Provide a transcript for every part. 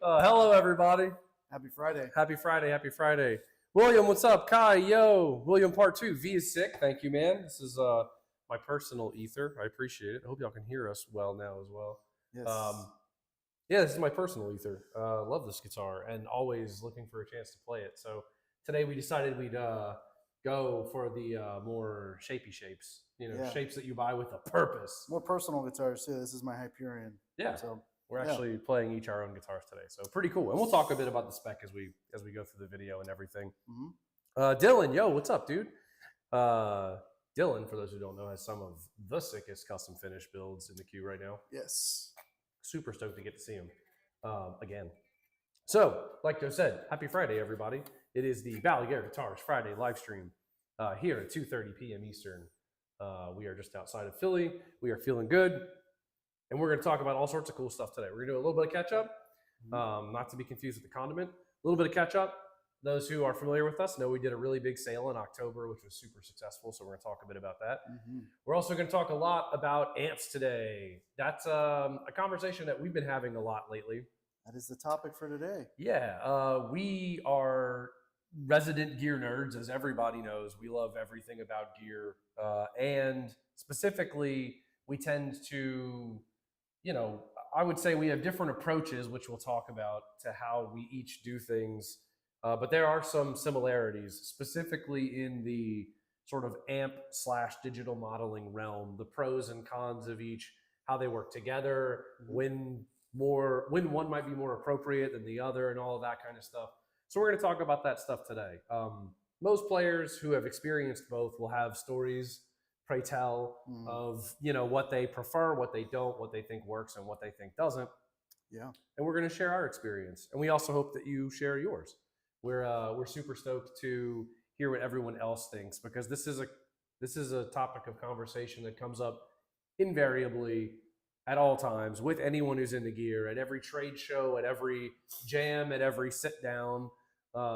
Hello, everybody. Happy Friday. Happy Friday. Happy Friday. William, what's up? Kai, yo. William, part 2. V is sick. Thank you, man. This is my personal ether. I appreciate it. I hope y'all can hear us well now as well. Yes. Yeah, this is my personal ether. Love this guitar and always looking for a chance to play it. So today we decided we'd go for the more shapy shapes. Shapes that you buy with a purpose. More personal guitars too. This is my Hyperion. Yeah. So we're actually playing each our own guitars today. So pretty cool. And we'll talk a bit about the spec as we go through the video and everything. Mm-hmm. Dylan, yo, what's up, dude? Dylan, for those who don't know, has some of the sickest custom finish builds in the queue right now. Yes. Super stoked to get to see him again. So, like Joe said, happy Friday, everybody. It is the Balaguer Guitars Friday live stream here at 2:30 p.m. Eastern. We are just outside of Philly. We are feeling good. And we're going to talk about all sorts of cool stuff today. We're going to do a little bit of catch-up, not to be confused with the condiment. A little bit of catch-up. Those who are familiar with us know we did a really big sale in October, which was super successful, so we're going to talk a bit about that. We're also going to talk a lot about amps today. That's a conversation that we've been having a lot lately. That is the topic for today. Yeah, we are resident gear nerds, as everybody knows. We love everything about gear, and specifically, we tend to... I would say we have different approaches, which we'll talk about, to how we each do things. But there are some similarities, specifically in the sort of amp/digital modeling realm, the pros and cons of each, how they work together, when one might be more appropriate than the other, and all of that kind of stuff. So we're going to talk about that stuff today. Most players who have experienced both will have stories, pray tell, of what they prefer, what they don't, what they think works, and what they think doesn't. Yeah. And we're going to share our experience, and we also hope that you share yours. We're super stoked to hear what everyone else thinks, because this is a topic of conversation that comes up invariably at all times with anyone who's into gear, at every trade show, at every jam, at every sit down.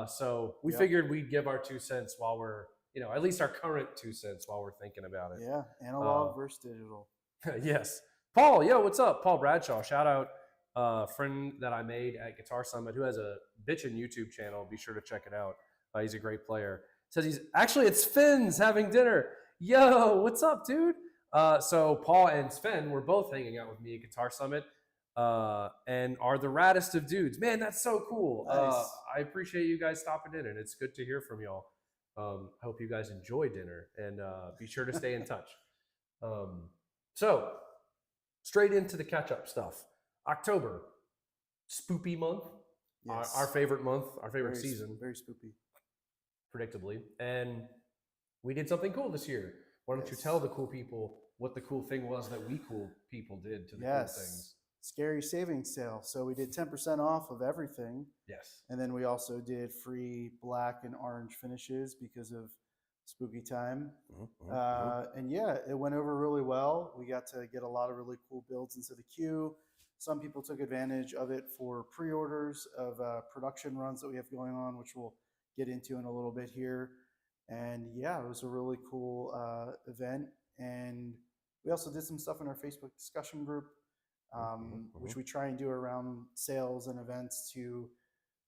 So we figured we'd give our 2 cents while we're at least our current 2 cents while we're thinking about it. Yeah, analog versus digital. Yes. Paul, yo, what's up? Paul Bradshaw, shout out a friend that I made at Guitar Summit who has a bitchin' YouTube channel. Be sure to check it out. He's a great player. Says it's Finn's having dinner. Yo, what's up, dude? So Paul and Sven were both hanging out with me at Guitar Summit and are the raddest of dudes. Man, that's so cool. Nice. I appreciate you guys stopping in, and it's good to hear from y'all. I hope you guys enjoy dinner, and be sure to stay in touch. So, straight into the catch-up stuff. October, spoopy month. Yes. Our favorite month, our favorite season. Very spoopy. Predictably. And we did something cool this year. Why don't you tell the cool people what the cool thing was that we cool people did to the cool things? Scary savings sale. So we did 10% off of everything. Yes. And then we also did free black and orange finishes because of spooky time. And yeah, it went over really well. We got to get a lot of really cool builds into the queue. Some people took advantage of it for pre-orders of production runs that we have going on, which we'll get into in a little bit here. And yeah, it was a really cool event. And we also did some stuff in our Facebook discussion group, which we try and do around sales and events to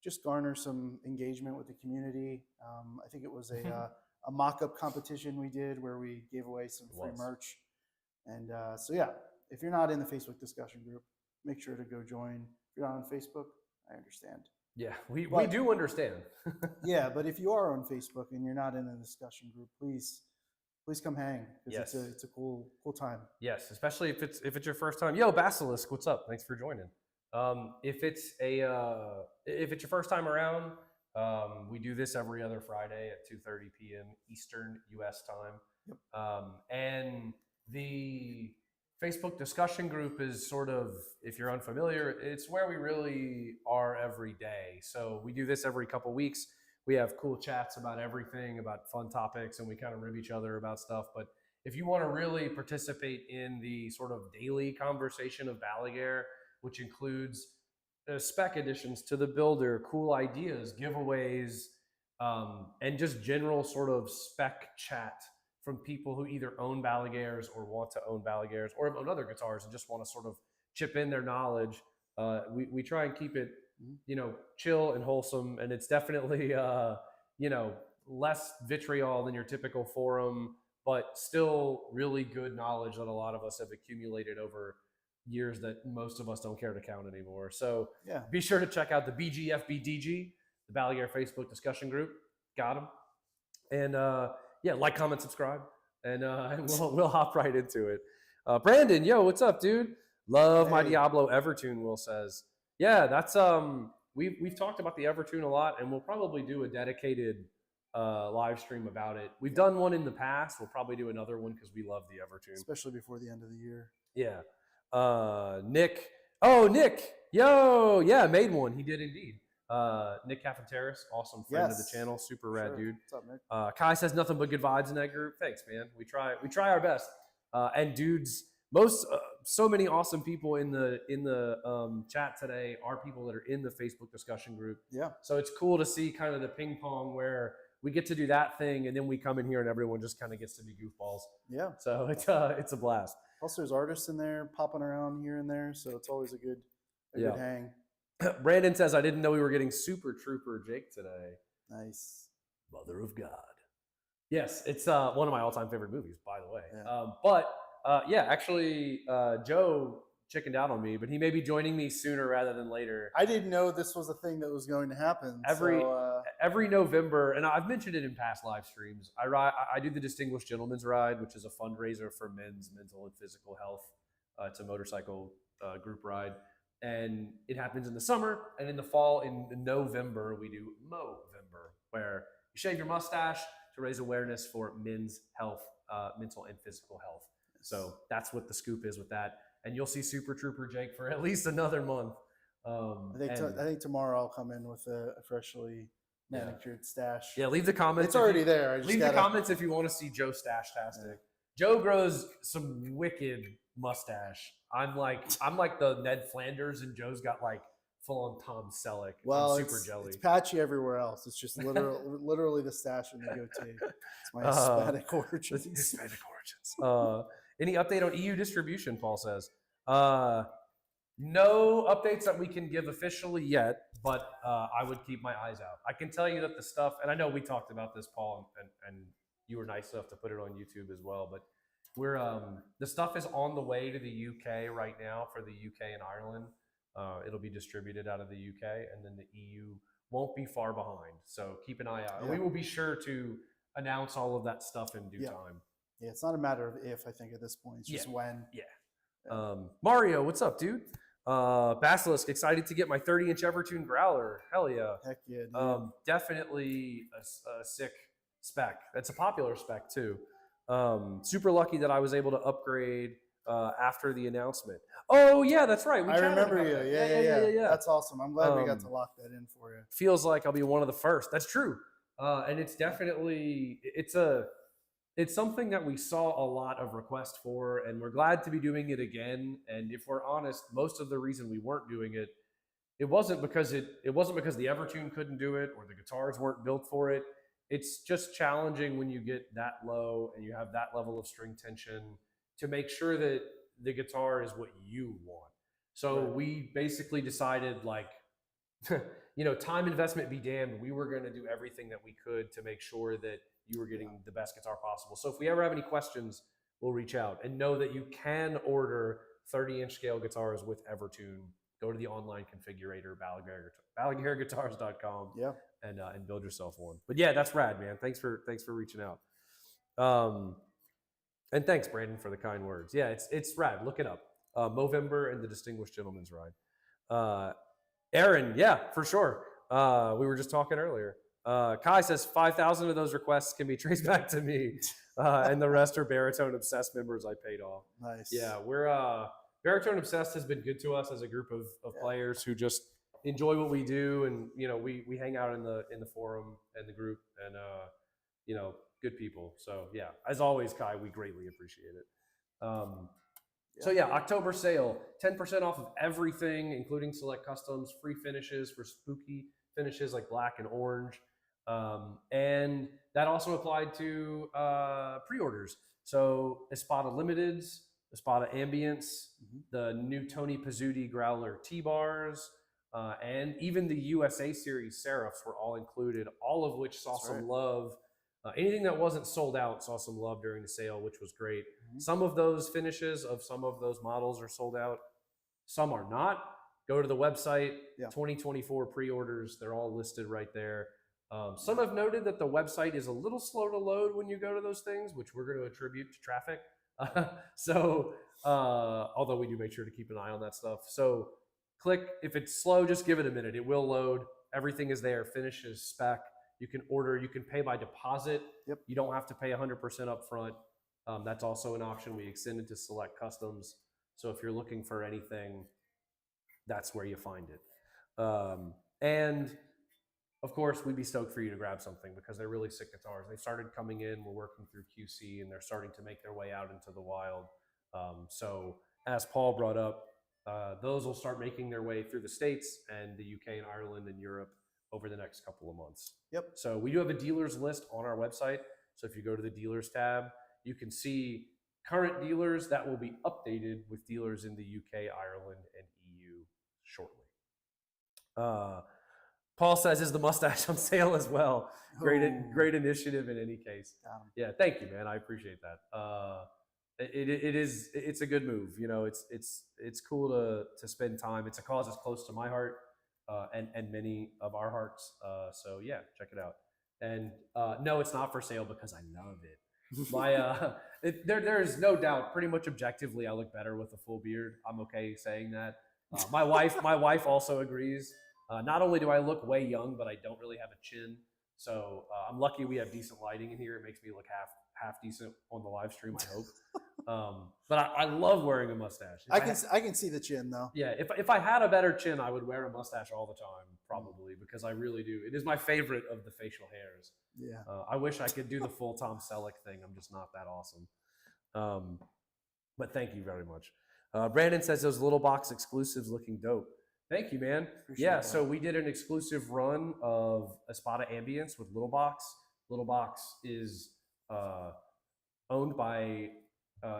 just garner some engagement with the community. I think it was a mock-up competition we did where we gave away some free merch. And so yeah, if you're not in the Facebook discussion group, make sure to go join. If you're not on Facebook, I understand. Yeah, we do understand. Yeah, but if you are on Facebook and you're not in the discussion group, please come hang, because it's a cool time. Yes, especially if it's your first time. Yo, Basilisk, what's up? Thanks for joining. If it's your first time around, we do this every other Friday at 2:30 p.m. Eastern U.S. time. Yep. And the Facebook discussion group is sort of, if you're unfamiliar, it's where we really are every day. So we do this every couple weeks. We have cool chats about everything, about fun topics, and we kind of rib each other about stuff. But if you want to really participate in the sort of daily conversation of Balaguer, which includes spec additions to the builder, cool ideas, giveaways, and just general sort of spec chat from people who either own Balaguers or want to own Balaguers or have owned other guitars and just want to sort of chip in their knowledge. We try and keep it you know, chill and wholesome, and it's definitely you know, less vitriol than your typical forum, but still really good knowledge that a lot of us have accumulated over years that most of us don't care to count anymore. So Yeah. be sure to check out the BGFBDG, the Balaguer Facebook discussion group. Got them. And yeah, like, comment, subscribe, and we'll hop right into it. Brandon, yo, what's up, dude? Love my Hey. Diablo Evertune. Will says, yeah, that's we've talked about the Evertune a lot, and we'll probably do a dedicated live stream about it. We've done one in the past. We'll probably do another one because we love the Evertune, especially before the end of the year. Yeah. Nick. Oh, Nick. Yo, yeah, made one. He did indeed. Nick Cafeteris, awesome friend of the channel, super rad dude. What's up, Nick? Kai says nothing but good vibes in that group. Thanks, man. We try our best. And dudes, so many awesome people in the chat today are people that are in the Facebook discussion group. Yeah. So it's cool to see kind of the ping pong where we get to do that thing, and then we come in here and everyone just kind of gets to be goofballs. Yeah. So it's a blast. Also, there's artists in there popping around here and there, so it's always a good hang. Brandon says, I didn't know we were getting Super Trooper Jake today. Nice. Mother of God. Yes, it's one of my all-time favorite movies, by the way. Yeah. Actually, Joe chickened out on me, but he may be joining me sooner rather than later. I didn't know this was a thing that was going to happen. Every November, and I've mentioned it in past live streams, I do the Distinguished Gentleman's Ride, which is a fundraiser for men's mental and physical health. It's a motorcycle group ride. And it happens in the summer, and in the fall, in November, we do Movember, where you shave your mustache to raise awareness for men's health, mental and physical health. So that's what the scoop is with that. And you'll see Super Trooper Jake for at least another month. I think tomorrow I'll come in with a freshly manicured stash. Yeah, leave the comments. It's already there. Leave the comments if you want to see Joe Stash-tastic. Yeah. Joe grows some wicked mustache. I'm like the Ned Flanders, and Joe's got like full on Tom Selleck. Well, I'm super jelly. It's patchy everywhere else. It's just literally the stash and the goatee. It's my Hispanic origins. Hispanic origins. Any update on EU distribution? Paul says. No updates that we can give officially yet, but I would keep my eyes out. I can tell you that the stuff, and I know we talked about this, Paul, and you were nice enough to put it on YouTube as well, but we're the stuff is on the way to the UK right now for the UK and Ireland. It'll be distributed out of the UK, and then the EU won't be far behind. So keep an eye out. Yeah. We will be sure to announce all of that stuff in due time. Yeah, it's not a matter of if, I think, at this point. It's just when. Yeah. Mario, what's up, dude? Basilisk, excited to get my 30-inch Evertune growler. Hell yeah. Heck yeah, dude. Definitely a sick spec. That's a popular spec too. Super lucky that I was able to upgrade after the announcement. Oh yeah, that's right. I remember you. Yeah. That's awesome. I'm glad we got to lock that in for you. Feels like I'll be one of the first. That's true. And it's definitely it's something that we saw a lot of requests for, and we're glad to be doing it again. And if we're honest, most of the reason we weren't doing it, it wasn't because the Evertune couldn't do it or the guitars weren't built for it. It's just challenging when you get that low and you have that level of string tension to make sure that the guitar is what you want. So we basically decided, like, time investment be damned. We were going to do everything that we could to make sure that you were getting the best guitar possible. So if we ever have any questions, we'll reach out, and know that you can order 30-inch scale guitars with Evertune. Go to the online configurator, BalaguerGuitars.com. Yeah. And build yourself one. But yeah, that's rad, man. Thanks for reaching out. And thanks, Brandon, for the kind words. Yeah, it's rad. Look it up. Movember and the Distinguished Gentleman's Ride. Aaron, yeah, for sure. We were just talking earlier. Kai says 5,000 of those requests can be traced back to me, and the rest are Baritone Obsessed members I paid off. Nice. Yeah, we're Baritone Obsessed has been good to us as a group of players who just enjoy what we do, and we hang out in the forum and the group, and good people. So yeah, as always, Kai, we greatly appreciate it. So yeah, October sale, 10% off of everything, including select customs, free finishes for spooky finishes like black and orange. And that also applied to pre-orders. So Espada Limiteds, Espada Ambience, the new Tony Pizzuti Growler T-Bars, and even the USA series Seraphs were all included, all of which saw some love. Anything that wasn't sold out saw some love during the sale, which was great. Some of those finishes of some of those models are sold out. Some are not. Go to the website, 2024 pre-orders. They're all listed right there. Some have noted that the website is a little slow to load when you go to those things, which we're going to attribute to traffic. Although we do make sure to keep an eye on that stuff. So click, if it's slow, just give it a minute. It will load. Everything is there. Finishes, spec. You can order. You can pay by deposit. You don't have to pay 100% up front. That's also an option. We extended to select customs. So if you're looking for anything, that's where you find it. And of course, we'd be stoked for you to grab something because they're really sick guitars. They started coming in. We're working through QC, and they're starting to make their way out into the wild. So as Paul brought up, those will start making their way through the States and the UK and Ireland and Europe over the next couple of months. So we do have a dealers list on our website. So if you go to the dealers tab, you can see current dealers that will be updated with dealers in the UK, Ireland, and EU shortly. Paul says, is the mustache on sale as well? Great initiative in any case. Yeah, thank you, man. I appreciate that. It's a good move. You know, it's cool to spend time. It's a cause that's close to my heart and many of our hearts. So yeah, check it out. And no, it's not for sale because I love it. There's no doubt, pretty much objectively, I look better with a full beard. I'm okay saying that. My wife also agrees. Not only do I look way young, but I don't really have a chin. So I'm lucky we have decent lighting in here. It makes me look half decent on the live stream, I hope. But I love wearing a mustache. I can see the chin though. Yeah, if I had a better chin, I would wear a mustache all the time, probably, because I really do. It is my favorite of the facial hairs. Yeah. I wish I could do the full Tom Selleck thing. I'm just not that awesome. But thank you very much. Brandon says those little box exclusives looking dope. Thank you, man. Appreciate that. So we did an exclusive run of Espada Ambience with Little Box. Little Box is owned by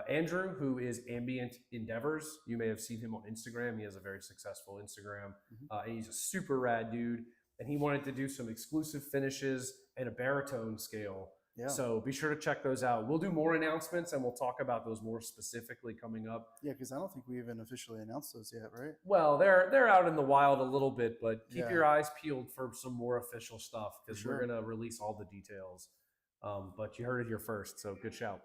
Andrew, who is Ambient Endeavors. You may have seen him on Instagram. He has a very successful Instagram. And he's a super rad dude. And he wanted to do some exclusive finishes and a baritone scale. Yeah. So be sure to check those out. We'll do more announcements and we'll talk about those more specifically coming up. Yeah, because I don't think we even officially announced those yet, right? Well, they're out in the wild a little bit, but keep your eyes peeled for some more official stuff because we're going to release all the details. But you heard it here first, so good shout.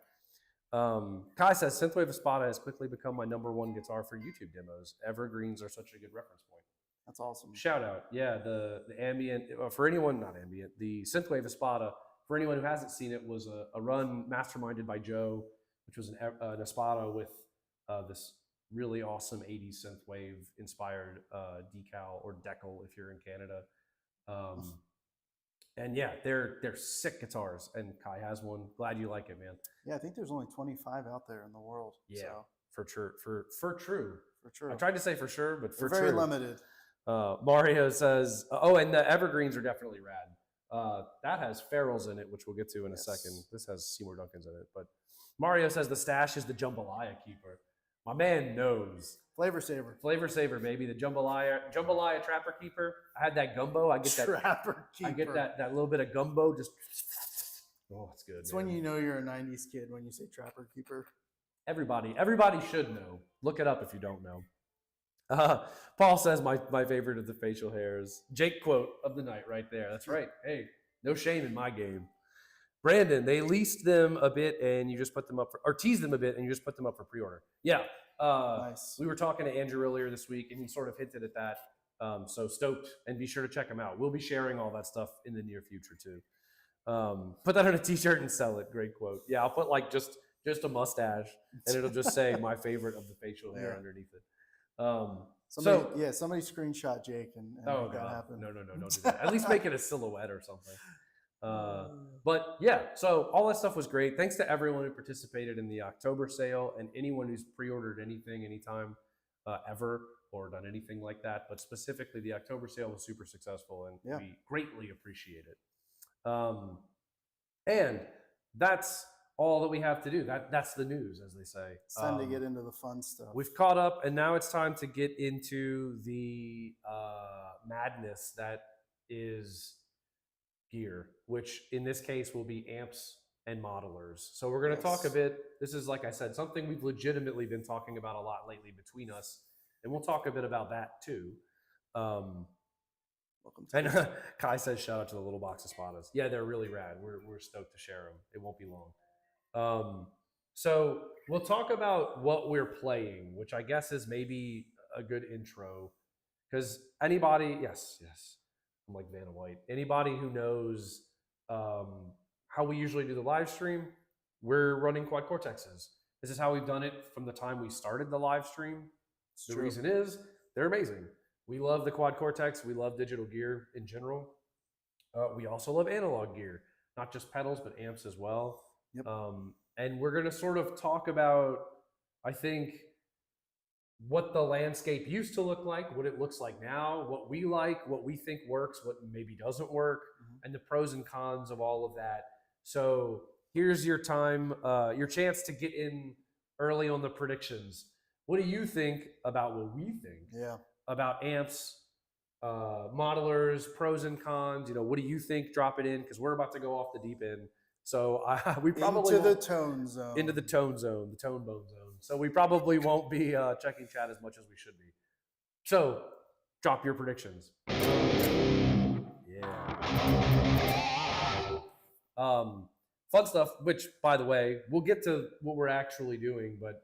Kai says, Synthwave Espada has quickly become my #1 guitar for YouTube demos. Evergreens are such a good reference point. That's awesome. Shout out. Yeah, the ambient, for anyone, not ambient, the Synthwave Espada, for anyone who hasn't seen it, was a run masterminded by Joe, which was an Espada with this really awesome 80s synthwave inspired decal or decal if you're in Canada. And yeah, they're sick guitars, and Kai has one. Glad you like it, man. Yeah, I think there's only 25 out there in the world. Yeah, so. for true. For true. I tried to say for sure, but for very limited. Mario says, oh, and the Evergreens are definitely rad. That has ferrules in it, which we'll get to in a second. This has Seymour Duncans in it. But Mario says the stash is the Jambalaya keeper. My man knows. Flavor Saver. Flavor Saver, baby. The Jambalaya Trapper Keeper. I had that gumbo. I get that Trapper Keeper. I get that little bit of gumbo. Just oh, it's good. It's when you know you're a 90s kid when you say Trapper Keeper. Everybody should know. Look it up if you don't know. Paul says my favorite of the facial hairs. Jake quote of the night right there. That's right. Hey, no shame in my game. Brandon, they leased them a bit and you just put them up for, or teased them a bit and you just put them up for pre-order. Yeah. Nice. We were talking to Andrew earlier this week and he sort of hinted at that. So stoked, and be sure to check them out. We'll be sharing all that stuff in the near future too. Put that on a t-shirt and sell it. Great quote. Yeah. I'll put like just a mustache and it'll just say my favorite of the facial hair underneath it. Somebody screenshot Jake and make that happen. No, don't do that. At least make it a silhouette or something. But yeah, so all that stuff was great. Thanks to everyone who participated in the October sale and anyone who's pre-ordered anything, anytime, ever, or done anything like that. But specifically, the October sale was super successful, and we greatly appreciate it. And that's all that we have to do. That's the news, as they say. It's time to get into the fun stuff. We've caught up, and now it's time to get into the madness that is gear, which in this case will be amps and modelers. So we're going to talk a bit. This is, like I said, something we've legitimately been talking about a lot lately between us, and we'll talk a bit about that too. Welcome to and Kai says, shout out to the little box of Spadas. Yeah, they're really rad. We're stoked to share them. It won't be long. So we'll talk about what we're playing, which I guess is maybe a good intro. Because anybody, yes, I'm like Vanna White. Anybody who knows how we usually do the live stream, we're running quad cortexes. This is how we've done it from the time we started the live stream. The reason is they're amazing. We love the quad cortex. We love digital gear in general. We also love analog gear, not just pedals, but amps as well. Yep. And we're going to sort of talk about, I think, what the landscape used to look like, what it looks like now, what we like, what we think works, what maybe doesn't work, and the pros and cons of all of that. So here's your time, your chance to get in early on the predictions. What do you think about what we think about amps, modelers, pros and cons? You know, what do you think? Drop it in, because we're about to go off the deep end. So we probably into the tone zone, the tone bone zone. So we probably won't be checking chat as much as we should be. So drop your predictions. Yeah. Fun stuff. Which, by the way, we'll get to what we're actually doing. But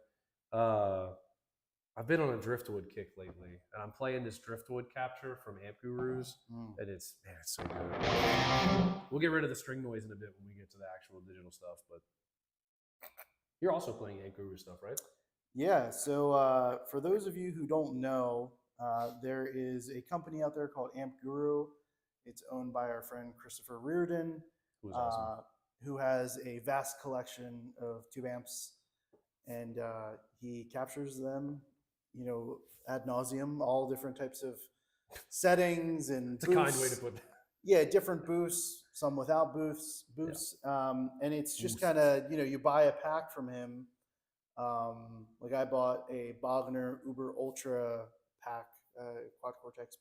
I've been on a driftwood kick lately, and I'm playing this driftwood capture from Amp Gurus, and it's so good. We'll get rid of the string noise in a bit when we get to the actual digital stuff, but you're also playing Amp Guru stuff, right? Yeah. So for those of you who don't know, there is a company out there called Amp Guru. It's owned by our friend Christopher Reardon, Who's awesome. who has a vast collection of tube amps, and he captures them, you know, ad nauseum, all different types of settings and it's boosts. A kind way to put that. Yeah, different boosts, some without boosts. And it's just kind of, you know, you buy a pack from him. Like I bought a Bogner Uber Ultra pack, quad cortex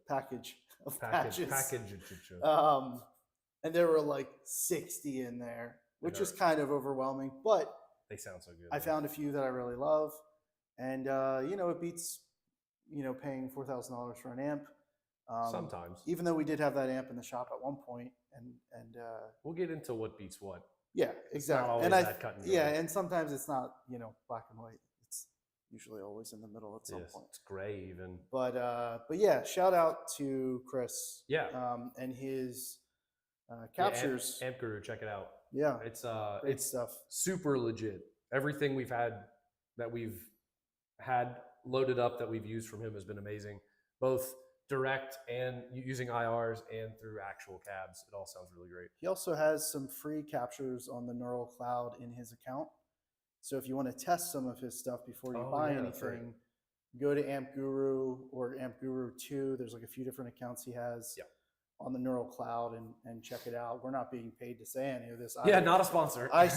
package of patches. And there were like 60 in there, which is kind of overwhelming, but they sound so good. I found a few that I really love, and you know, it beats, you know, paying $4,000 for an amp. Sometimes, even though we did have that amp in the shop at one point, and we'll get into what beats what. Yeah, exactly. And and sometimes it's not, you know, black and white. It's usually always in the middle at some point. It's gray even. But yeah, shout out to Chris. Yeah. And his captures. Amp Guru, check it out. Yeah. It's stuff. Super legit. Everything we've had loaded up that we've used from him has been amazing, both direct and using IRs and through actual cabs. It all sounds really great. He also has some free captures on the Neural Cloud in his account. So if you want to test some of his stuff before you buy anything, go to Amp Guru or Amp Guru 2. There's like a few different accounts he has on the Neural Cloud, and check it out. We're not being paid to say any of this. Not a sponsor. I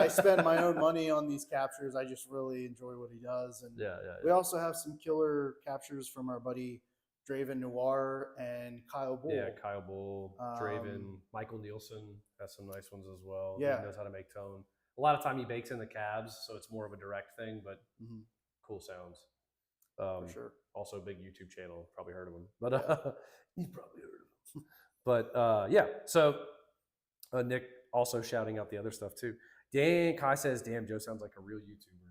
spend my own money on these captures. I just really enjoy what he does. And we also have some killer captures from our buddy Draven Noir and Kyle Bull. Yeah, Kyle Bull, Draven, Michael Nielsen has some nice ones as well. Yeah. He knows how to make tone. A lot of time he bakes in the cabs, so it's more of a direct thing, but cool sounds. For sure. Also a big YouTube channel. Probably heard of him. But you've probably heard of him. But yeah, so Nick also shouting out the other stuff too. Kai says, damn, Joe sounds like a real YouTuber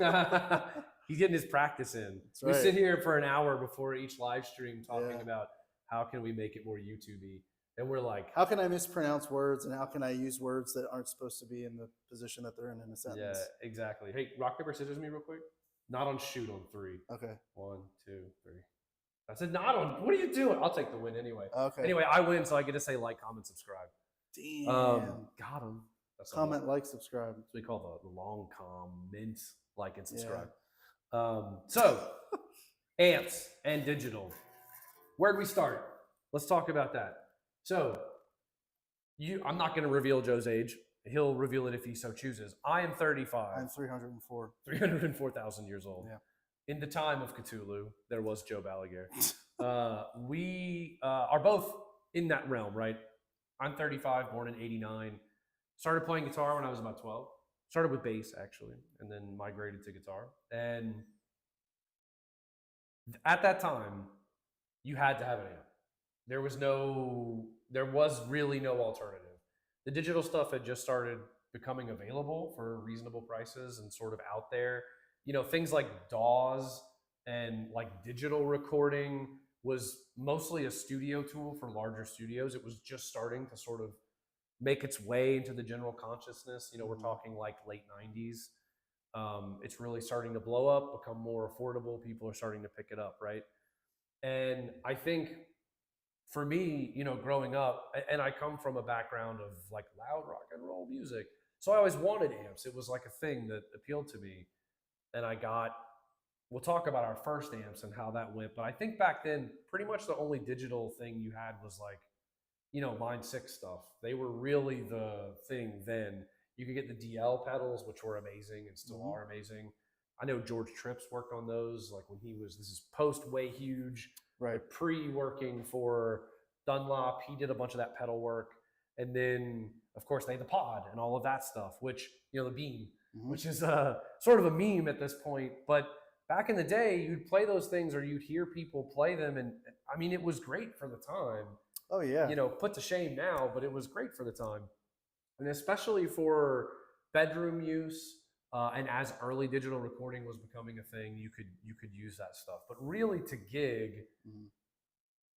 now. He's getting his practice in. We sit here for an hour before each live stream talking about how can we make it more YouTube-y. And we're like, how can I mispronounce words, and how can I use words that aren't supposed to be in the position that they're in a sentence? Yeah, exactly. Hey, rock, paper, scissors me real quick. Not on shoot on 3. Okay. 1, 2, 3. I said not on. What are you doing? I'll take the win anyway. Okay. Anyway, I win, so I get to say like, comment, subscribe. Damn. Got him. Comment, like, subscribe. That's what we call the long comment, like, and subscribe. So, amps and digital. Where'd we start? Let's talk about that. So, I'm not going to reveal Joe's age. He'll reveal it if he so chooses. I am 35. I'm 304. 304,000 years old. Yeah. in the time of Cthulhu, there was Joe Balaguer. We are both in that realm, right? I'm 35, born in '89. Started playing guitar when I was about 12. Started with bass actually, and then migrated to guitar. And at that time, you had to have an amp. There was really no alternative. The digital stuff had just started becoming available for reasonable prices and sort of out there. Things like DAWs and like digital recording was mostly a studio tool for larger studios. It was just starting to sort of make its way into the general consciousness. We're talking like late 90s. It's really starting to blow up, become more affordable. People are starting to pick it up, right? And I think for me, growing up, and I come from a background of like loud rock and roll music. So I always wanted amps. It was like a thing that appealed to me. And we'll talk about our first amps and how that went. But I think back then, pretty much the only digital thing you had was like, Line 6 stuff. They were really the thing then. You could get the DL pedals, which were amazing and still are amazing. I know George Tripp's worked on those, like when this is post Way Huge, right? Pre-working for Dunlop. He did a bunch of that pedal work. And then, of course, they had the pod and all of that stuff, which, the Beam, which is sort of a meme at this point. But back in the day, you'd play those things or you'd hear people play them. And I mean, it was great for the time. Oh, yeah. Put to shame now, but it was great for the time. And especially for bedroom use, and as early digital recording was becoming a thing, you could use that stuff. But really to gig,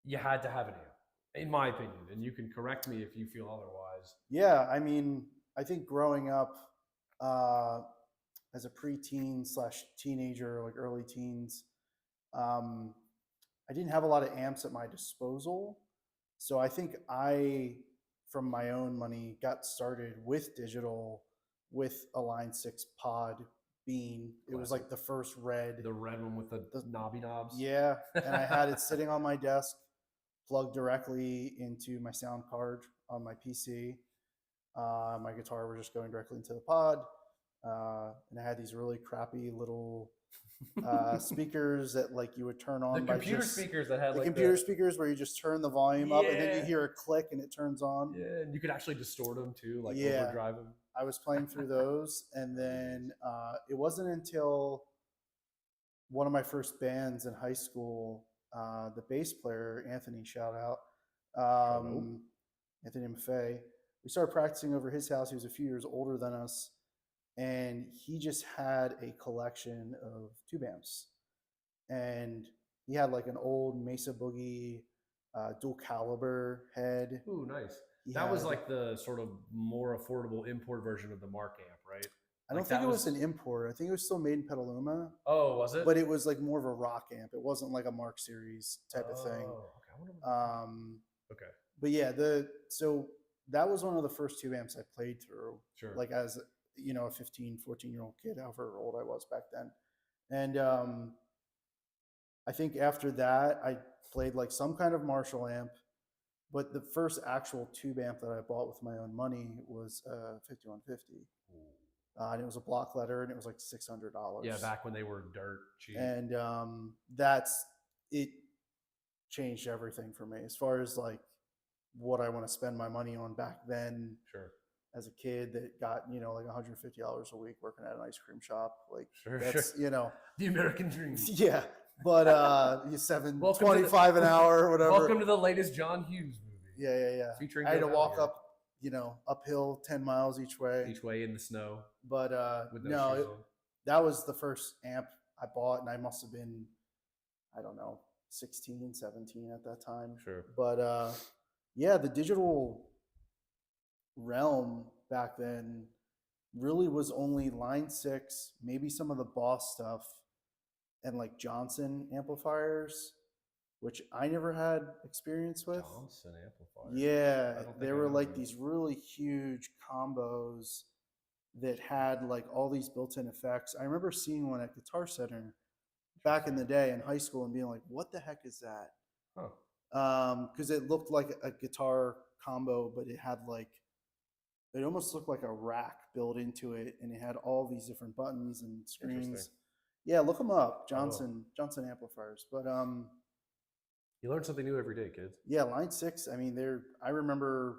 you had to have an amp, in my opinion. And you can correct me if you feel otherwise. Yeah, I mean, I think growing up as a preteen / teenager, like early teens, I didn't have a lot of amps at my disposal. So I think from my own money, got started with digital with a Line 6 pod Bean. It was like the first the red one with the knobby knobs. Yeah, and I had it sitting on my desk, plugged directly into my sound card on my PC. My guitar was just going directly into the pod, and I had these really crappy little speakers that like you would turn on. The computer speakers that had the like computer speakers where you just turn the volume up and then you hear a click and it turns on. Yeah, and you could actually distort them too, like overdrive them. I was playing through those, and then it wasn't until one of my first bands in high school, the bass player Anthony, shout out, Anthony Maffei. We started practicing over his house. He was a few years older than us, and he just had a collection of tube amps, and he had like an old Mesa Boogie dual caliber head. Ooh, nice. That was like the sort of more affordable import version of the Mark amp, right? I don't think it was an import. I think it was still made in Petaluma. Oh, was it? But it was like more of a rock amp. It wasn't like a Mark Series type of thing. Okay. But yeah, so that was one of the first tube amps I played through. Sure. Like as a 15, 14-year-old kid, however old I was back then. And I think after that, I played like some kind of Marshall amp. But the first actual tube amp that I bought with my own money was 5150. And it was a block letter, and it was like $600. Yeah, back when they were dirt cheap. And it changed everything for me as far as like what I want to spend my money on back then. Sure. As a kid that got, like $150 a week working at an ice cream shop. Like that's the American dream. Yeah. But $7.25 an hour or whatever. Welcome to the latest John Hughes movie. Yeah. Featuring I had to walk up, uphill 10 miles each way. Each way in the snow. But that was the first amp I bought, and I must have been, I don't know, 16, 17 at that time. Sure. But the digital realm back then really was only Line 6, maybe some of the Boss stuff, and like Johnson amplifiers, which I never had experience with. Johnson amplifiers. Yeah, they were like these really huge combos that had like all these built-in effects. I remember seeing one at Guitar Center back in the day in high school and being like, what the heck is that? Because it looked like a guitar combo, but it had like, it almost looked like a rack built into it, and it had all these different buttons and screens. Yeah, look them up, Oh, Johnson amplifiers. But you learn something new every day, kids. yeah, Line 6, I mean, I remember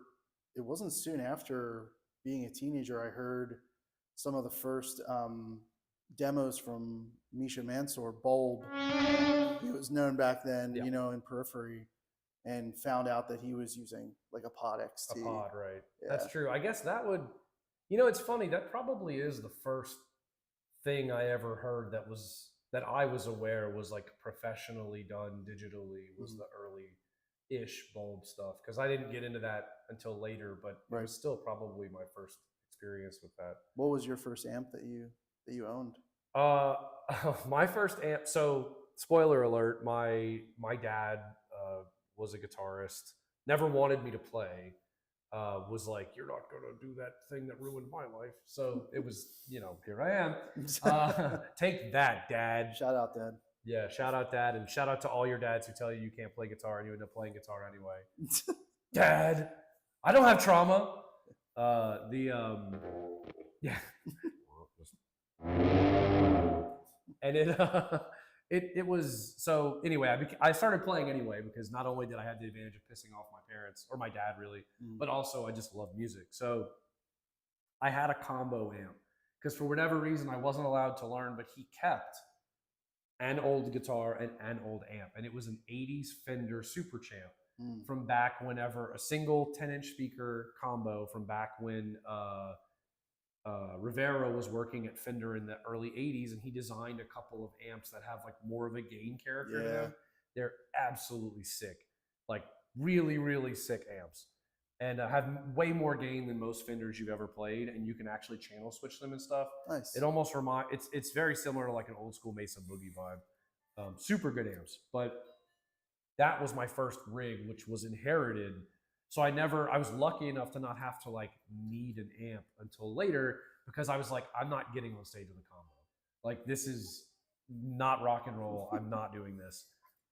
it wasn't soon after being a teenager I heard some of the first demos from Misha Mansour, Bulb. He was known back then, Yeah, you know, in Periphery, and found out that he was using like a Pod a XT. pod, right? Yeah. That's true. I guess that would, you know, it's funny. That probably is the first thing I ever heard that I was aware was like professionally done digitally was Mhm. the early-ish bulb stuff because I didn't get into that until later, but it Right. was still probably my first experience with that. What was your first amp that you owned? Uh, my first amp. So, spoiler alert: my dad was a guitarist. Never wanted me to play. Was like, "You're not gonna do that thing that ruined my life." So it was, you know, here I am. Take that, Dad. Shout out, Dad. Yeah, shout out, Dad, and shout out to all your dads who tell you you can't play guitar and you end up playing guitar anyway. Dad, I don't have trauma. Yeah. And it was so anyway. I started playing anyway because not only did I have the advantage of pissing off my parents or my dad really, but also I just love music. So I had a combo amp because for whatever reason I wasn't allowed to learn, but he kept an old guitar and an old amp, and it was an '80s Fender Super Champ from back whenever a single 10-inch speaker combo from back when Rivera was working at Fender in the early '80s, and he designed a couple of amps that have like more of a gain character to them. They're absolutely sick, like really, really sick amps, and have way more gain than most Fenders you've ever played. And you can actually channel switch them and stuff. Nice. It almost it's very similar to like an old school Mesa Boogie vibe. Super good amps, but that was my first rig, which was inherited. So I was lucky enough to not have to like need an amp until later because I was like, I'm not getting on stage with a combo. Like, this is not rock and roll. I'm not doing this.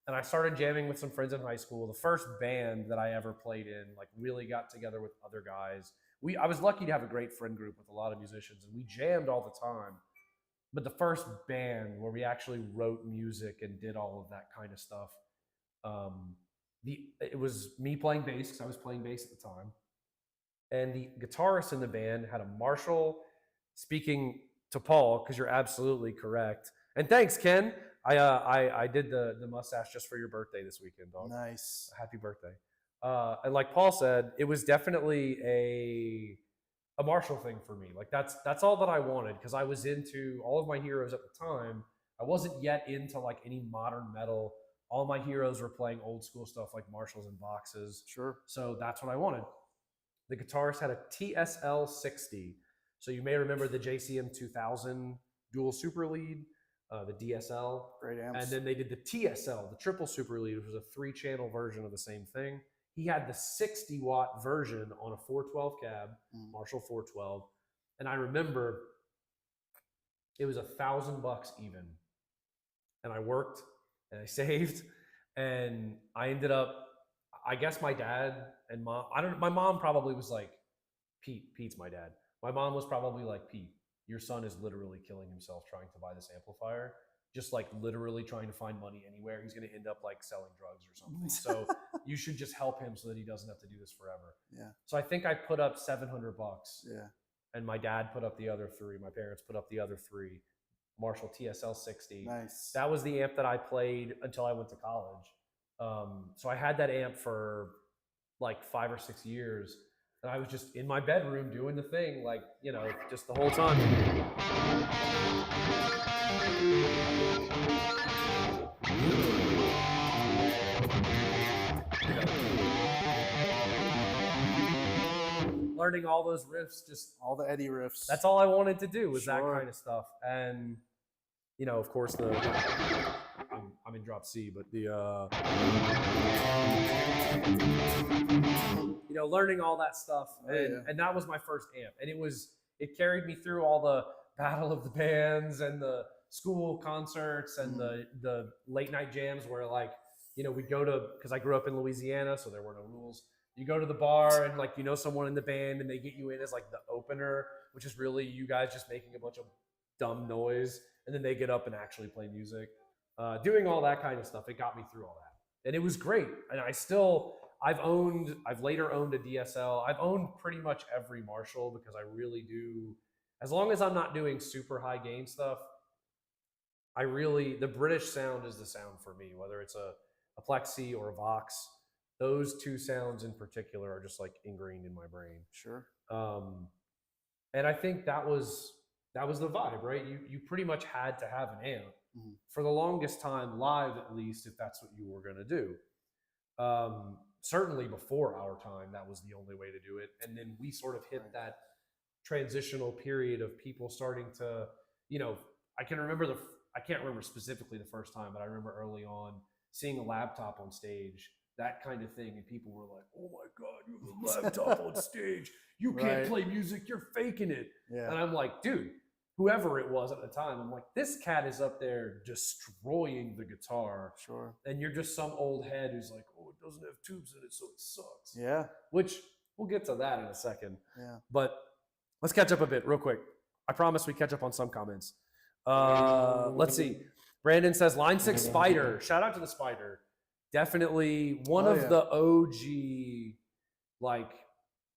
And I started jamming with some friends in high school. The first band that I ever played in, like, really got together with other guys. I was lucky to have a great friend group with a lot of musicians, and we jammed all the time. But the first band where we actually wrote music and did all of that kind of stuff, um, it was me playing bass because I was playing bass at the time, and the guitarist in the band had a Marshall. Speaking to Paul, because you're absolutely correct, and thanks, Ken. I did the mustache just for your birthday this weekend, dog. Nice. Happy birthday. And like Paul said, it was definitely a Marshall thing for me. Like that's all that I wanted because I was into all of my heroes at the time. I wasn't yet into like any modern metal. All my heroes were playing old school stuff like Marshalls and Boxes. Sure. So that's what I wanted. The guitarist had a TSL 60. So you may remember the JCM 2000 dual super lead, the DSL. Great amps. And then they did the TSL, the triple super lead, which was a 3-channel version of the same thing. He had the 60-watt version on a 412 cab, Marshall 412. And I remember it was $1,000 even. And I worked and I saved, and I ended up, I guess my dad and mom, my mom probably was like, Pete's my dad. My mom was probably like, Pete, your son is literally killing himself trying to buy this amplifier. Just like literally trying to find money anywhere. He's going to end up like selling drugs or something. So you should just help him so that he doesn't have to do this forever. Yeah. So I think I put up $700. Yeah. And my dad put up the other 3. My parents put up the other 3. Marshall TSL 60. Nice. That was the amp that I played until I went to college. So I had that amp for like 5 or 6 years. And I was just in my bedroom doing the thing, like, you know, just the whole time. Learning all those riffs, just all the Eddie riffs. That's all I wanted to do was that kind of stuff. And, you know, of course, I'm in drop C, but you know, learning all that stuff. And that was my first amp. And it carried me through all the Battle of the Bands and the school concerts and the late night jams where, like, you know, we'd go to, because I grew up in Louisiana, so there were no rules. You go to the bar and, like, you know someone in the band and they get you in as like the opener, which is really you guys just making a bunch of dumb noise and then they get up and actually play music. Doing all that kind of stuff, it got me through all that, and it was great. And I've later owned a DSL. I've owned pretty much every Marshall because I really do. As long as I'm not doing super high gain stuff, the British sound is the sound for me, whether it's a Plexi or a Vox. Those two sounds in particular are just like ingrained in my brain. Sure. And I think that was the vibe, right? You pretty much had to have an amp for the longest time, live at least, if that's what you were going to do. Certainly before our time, that was the only way to do it. And then we sort of hit that transitional period of people starting to, I can't remember specifically the first time, but I remember early on seeing a laptop on stage, that kind of thing. And people were like, oh my God, you have a laptop on stage. You can't play music. You're faking it. Yeah. And I'm like, dude, whoever it was at the time, I'm like, this cat is up there destroying the guitar. Sure. And you're just some old head who's like, oh, it doesn't have tubes in it, so it sucks. Yeah. Which we'll get to that in a second. Yeah. But let's catch up a bit real quick. I promise we catch up on some comments. Let's see. Brandon says, Line 6 Spider. Shout out to the Spider. Definitely one of the OG, like,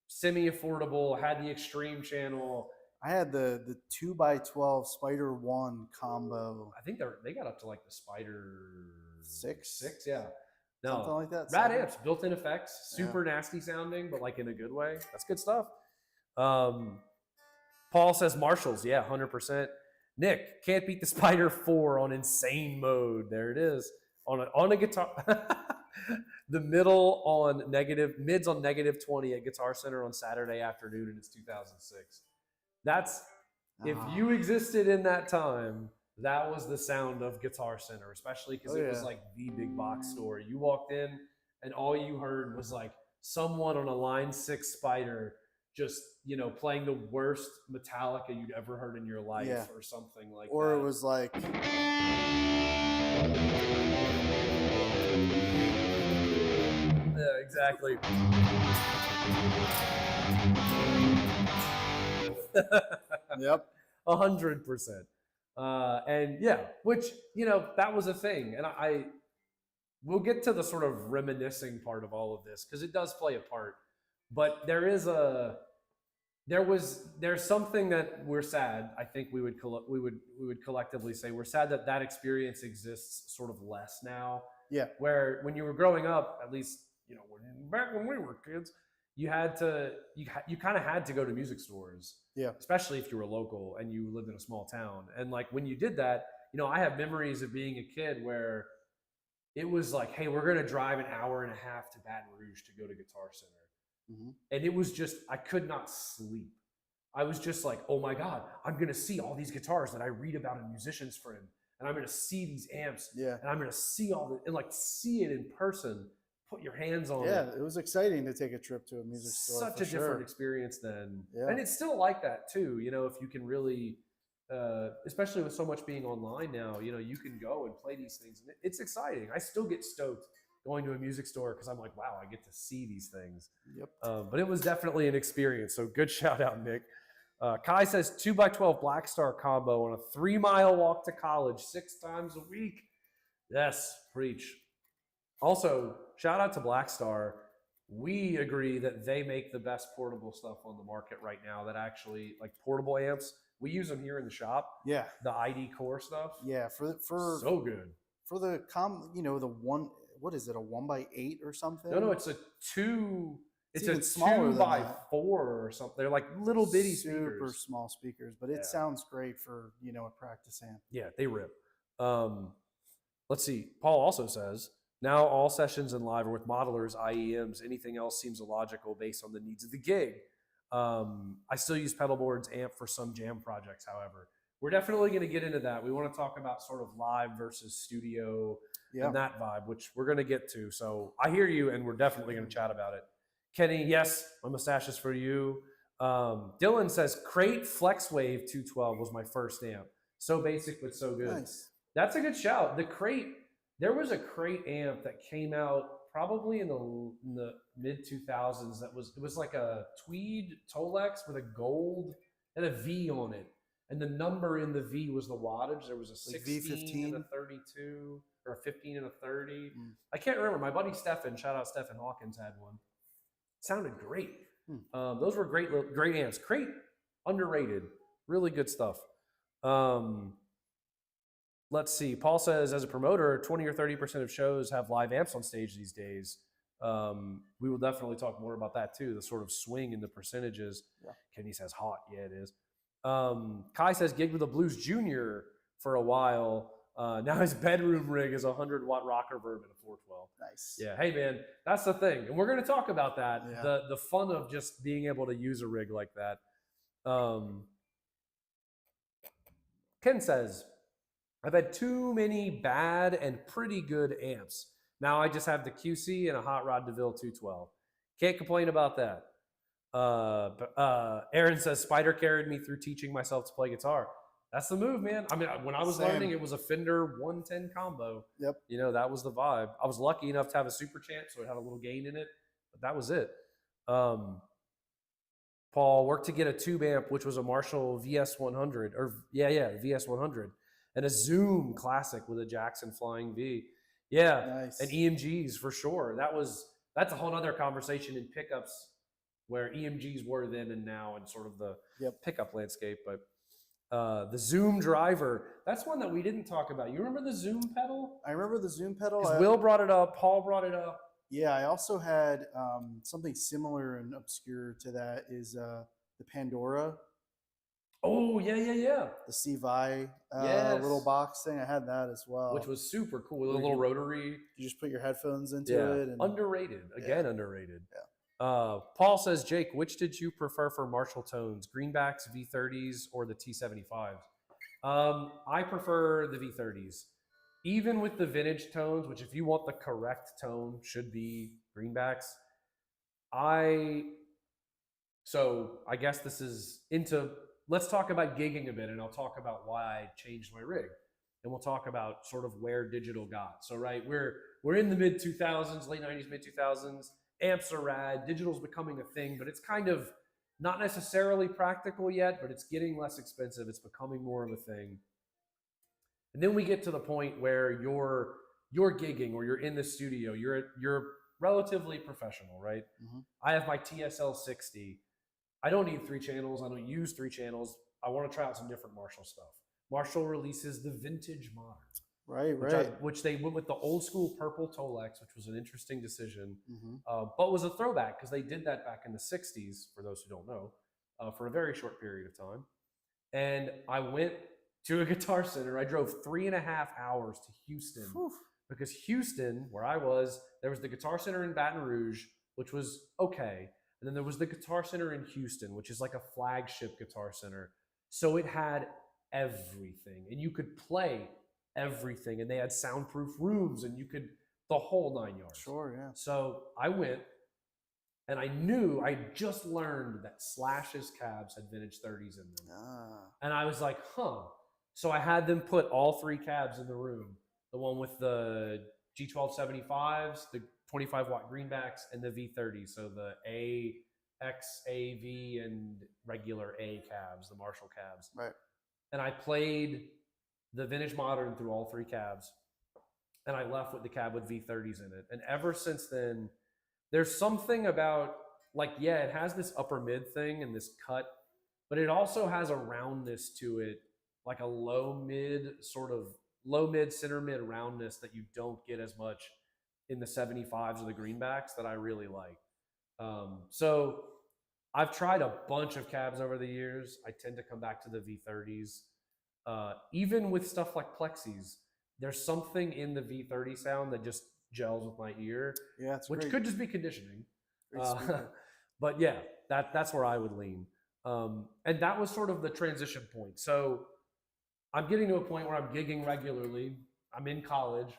semi-affordable, had the Extreme channel. I had the 2x12 Spider 1 combo. I think they got up to like the Spider 6, yeah. No, something like that. Rad amps, built-in effects, super nasty sounding, but like in a good way. That's good stuff. Paul says Marshalls, yeah, 100%. Nick, can't beat the Spider 4 on insane mode. There it is. On a guitar. The mids on -20 at Guitar Center on Saturday afternoon, and it's 2006. That's, if you existed in that time, that was the sound of Guitar Center, especially because it was like the big box store. You walked in and all you heard was like someone on a Line 6 Spider just, playing the worst Metallica you'd ever heard in your life or something like that. Or it was like... Yeah, exactly. Yep. 100%. And yeah, which, that was a thing. And we'll get to the sort of reminiscing part of all of this because it does play a part. But there's something that we're sad. I think we would collectively say we're sad that experience exists sort of less now. Yeah. Where when you were growing up, at least, back when we were kids, you kind of had to go to music stores. Yeah. Especially if you were local and you lived in a small town. And like when you did that, I have memories of being a kid where it was like, hey, we're going to drive an hour and a half to Baton Rouge to go to Guitar Center. Mm-hmm. And it was just, I could not sleep. I was just like, oh my God, I'm going to see all these guitars that I read about in Musician's Friend. And I'm going to see these amps. Yeah. And I'm going to see see it in person, put your hands on it. Yeah, it was exciting to take a trip to a music store. Such a different experience then. Yeah. And it's still like that too, if you can really, especially with so much being online now, you can go and play these things. And it's exciting. I still get stoked going to a music store because I'm like, wow, I get to see these things. Yep. But it was definitely an experience. So good shout out, Nick. Kai says 2x12 Black Star combo on a 3-mile walk to college 6 times a week. Yes, preach. Also, shout out to Black Star. We agree that they make the best portable stuff on the market right now that actually, like portable amps. We use them here in the shop. Yeah. The ID Core stuff. Yeah, for so good. For the the one, what is it, a 1x8 or something? No, it's a 2. It's a smaller 2x4 or something. They're like little bitty speakers. Super small speakers, but it sounds great for, a practice amp. Yeah, they rip. Let's see. Paul also says, now all sessions and live are with modelers, IEMs. Anything else seems illogical based on the needs of the gig. I still use pedalboard's amp for some jam projects, however. We're definitely going to get into that. We want to talk about sort of live versus studio and that vibe, which we're going to get to. So I hear you, and we're definitely going to chat about it. Kenny, yes, my mustache is for you. Dylan says, Crate FlexWave 212 was my first amp. So basic, but so good. Nice. That's a good shout. The Crate, there was a Crate amp that came out probably in the mid-2000s. It was like a tweed Tolex with a gold and a V on it. and the number in the V was the wattage. There was a Like 16 and a V15? 32, or a 15 and a 30. Mm. I can't remember. My buddy Stefan, shout out Stefan Hawkins, had one. It sounded great. Those were great amps. Great, underrated, really good stuff. Let's see. Paul says, as a promoter, 20 or 30% of shows have live amps on stage these days. We will definitely talk more about that too. The sort of swing in the percentages. Yeah. Kenny says hot. Yeah, it is. Kai says gigged with the Blues Junior for a while. Now his bedroom rig is a 100-watt rocker verb and a 412. Nice. Yeah. Hey man, that's the thing, and we're going to talk about that. Yeah. The fun of just being able to use a rig like that. Ken says, I've had too many bad and pretty good amps. Now I just have the QC and a Hot Rod DeVille 212. Can't complain about that. Aaron says, Spider carried me through teaching myself to play guitar. That's the move, man. I mean, when I was learning, it was a Fender 110 combo. Yep. You know, that was the vibe. I was lucky enough to have a Super Champ, so it had a little gain in it, but that was it. Paul worked to get a tube amp, which was a Marshall VS100, VS100, and a Zoom Classic with a Jackson Flying V. Yeah, nice. And EMGs for sure. That's a whole other conversation in pickups, where EMGs were then and now, and sort of the pickup landscape. But the Zoom driver, that's one that we didn't talk about. You remember the Zoom pedal? I remember the Zoom pedal. Will brought it up. Paul brought it up. Yeah, I also had something similar and obscure to that is the Pandora. Oh, yeah. The C-Vi little box thing. I had that as well. Which was super cool. With a little rotary. You just put your headphones into it. And, underrated. Again, underrated. Yeah. Paul says, Jake, which did you prefer for Marshall tones? Greenbacks, V30s, or the T75s? I prefer the V30s. Even with the vintage tones, which if you want the correct tone, should be greenbacks. So I guess this is into, let's talk about gigging a bit, and I'll talk about why I changed my rig. And we'll talk about sort of where digital got. So, right, we're in the mid-2000s, late 90s, mid-2000s. Amps are rad. Digital's becoming a thing, but it's kind of not necessarily practical yet, but it's getting less expensive. It's becoming more of a thing. And then we get to the point where you're gigging, or you're in the studio. You're relatively professional, right? Mm-hmm. I have my TSL60. I don't need 3 channels. I don't use 3 channels. I want to try out some different Marshall stuff. Marshall releases the Vintage Modern. Right. Which they went with the old school purple Tolex, which was an interesting decision, but was a throwback because they did that back in the 60s, for those who don't know, for a very short period of time. And I went to a Guitar Center. I drove 3.5 hours to Houston. Whew. Because Houston, where I was, there was the Guitar Center in Baton Rouge, which was okay. And then there was the Guitar Center in Houston, which is like a flagship Guitar Center. So it had everything, and you could play everything, and they had soundproof rooms, and you could, the whole 9 yards. Sure, yeah. So I went, and I just learned that Slash's cabs had vintage 30s in them. And I was like, huh. So I had them put all 3 cabs in the room. The one with the G1275s, the 25-watt greenbacks, and the V30s. So the A, X, A, V, and regular A cabs, the Marshall cabs. Right. And I played the Vintage Modern through all 3 cabs. And I left with the cab with V30s in it. And ever since then, there's something about, like, yeah, it has this upper mid thing and this cut, but it also has a roundness to it, like a low mid, center mid roundness that you don't get as much in the 75s or the greenbacks that I really like. So I've tried a bunch of cabs over the years. I tend to come back to the V30s. Even with stuff like Plexis, there's something in the V30 sound that just gels with my ear, which could just be conditioning. But yeah, that's where I would lean. And that was sort of the transition point. So I'm getting to a point where I'm gigging regularly. I'm in college,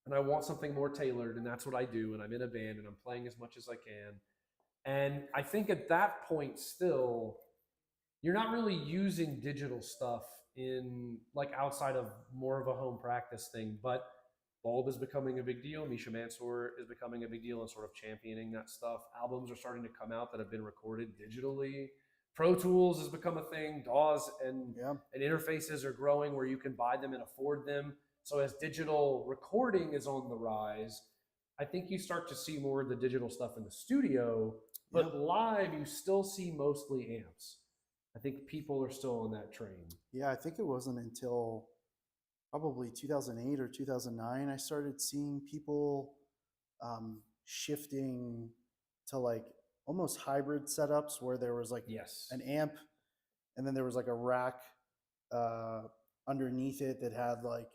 and I want something more tailored, and that's what I do. And I'm in a band, and I'm playing as much as I can. And I think at that point still, you're not really using digital stuff in, like, outside of more of a home practice thing, but Bulb is becoming a big deal. Misha Mansour is becoming a big deal and sort of championing that stuff. Albums are starting to come out that have been recorded digitally Pro Tools has become a thing. DAWs and Yeah. interfaces are growing where you can buy them and afford them. So as digital recording is on the rise, I think you start to see more of the digital stuff in the studio, but live you still see mostly amps. I think people are still on that train. Yeah, I think it wasn't until probably 2008 or 2009 I started seeing people shifting to like almost hybrid setups where there was like Yes. an amp and then there was like a rack uh, underneath it that had like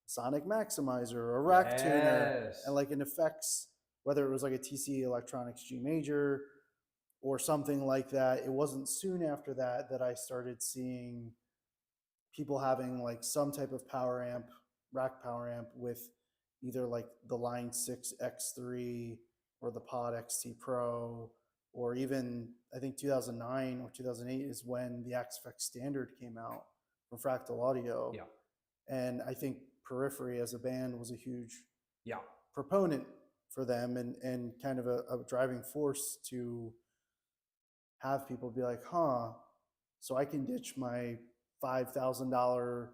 sonic maximizer or a rack tuner Yes. and like an effects, whether it was like a TC Electronics G Major or something like that. It wasn't soon after that that I started seeing people having like some type of power amp, rack power amp with either like the Line 6 X3 or the Pod XT Pro, or even I think 2009 or 2008 is when the Axe-Fx Standard came out from Fractal Audio. Yeah. And I think Periphery as a band was a huge Yeah. proponent for them and kind of a driving force to have people be like, huh, so I can ditch my $5,000 tube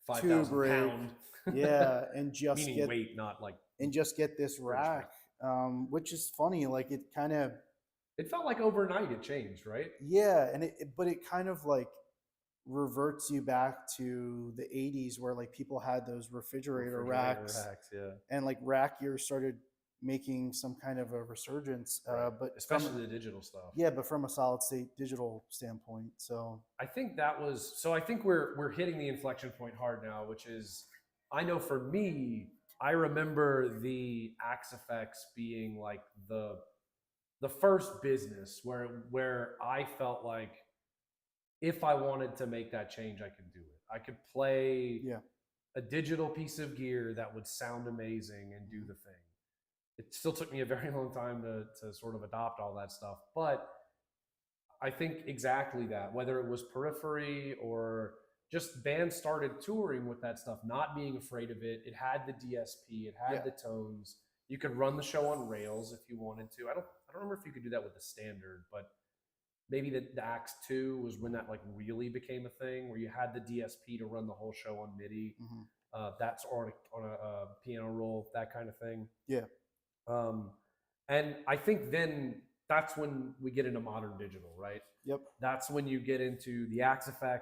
5,000 rig, pound. yeah, and just Meaning get weight, not like this rack, which is funny. Like it kind of, it felt like overnight it changed, right? yeah, and but it kind of like reverts you back to the 80s where like people had those refrigerator racks, yeah. and like rack gear started making some kind of a resurgence, Right. but Especially the digital stuff. Yeah, but from a solid state digital standpoint. So I think that was so. I think we're hitting the inflection point hard now, which is, I know for me, I remember the Axe-Fx being like the first business where I felt like if I wanted to make that change, I could do it. I could play a digital piece of gear that would sound amazing and do the thing. It still took me a very long time to sort of adopt all that stuff, but I think exactly that, whether it was Periphery or just bands started touring with that stuff, not being afraid of it. It had the DSP, it had the tones. You could run the show on rails if you wanted to. I don't remember if you could do that with the Standard, but maybe the Axe 2 was when that like really became a thing, where you had the DSP to run the whole show on MIDI. That's on a piano roll, that kind of thing. Yeah. And I think then that's when we get into modern digital, right? Yep. That's when you get into the Axe-Fx.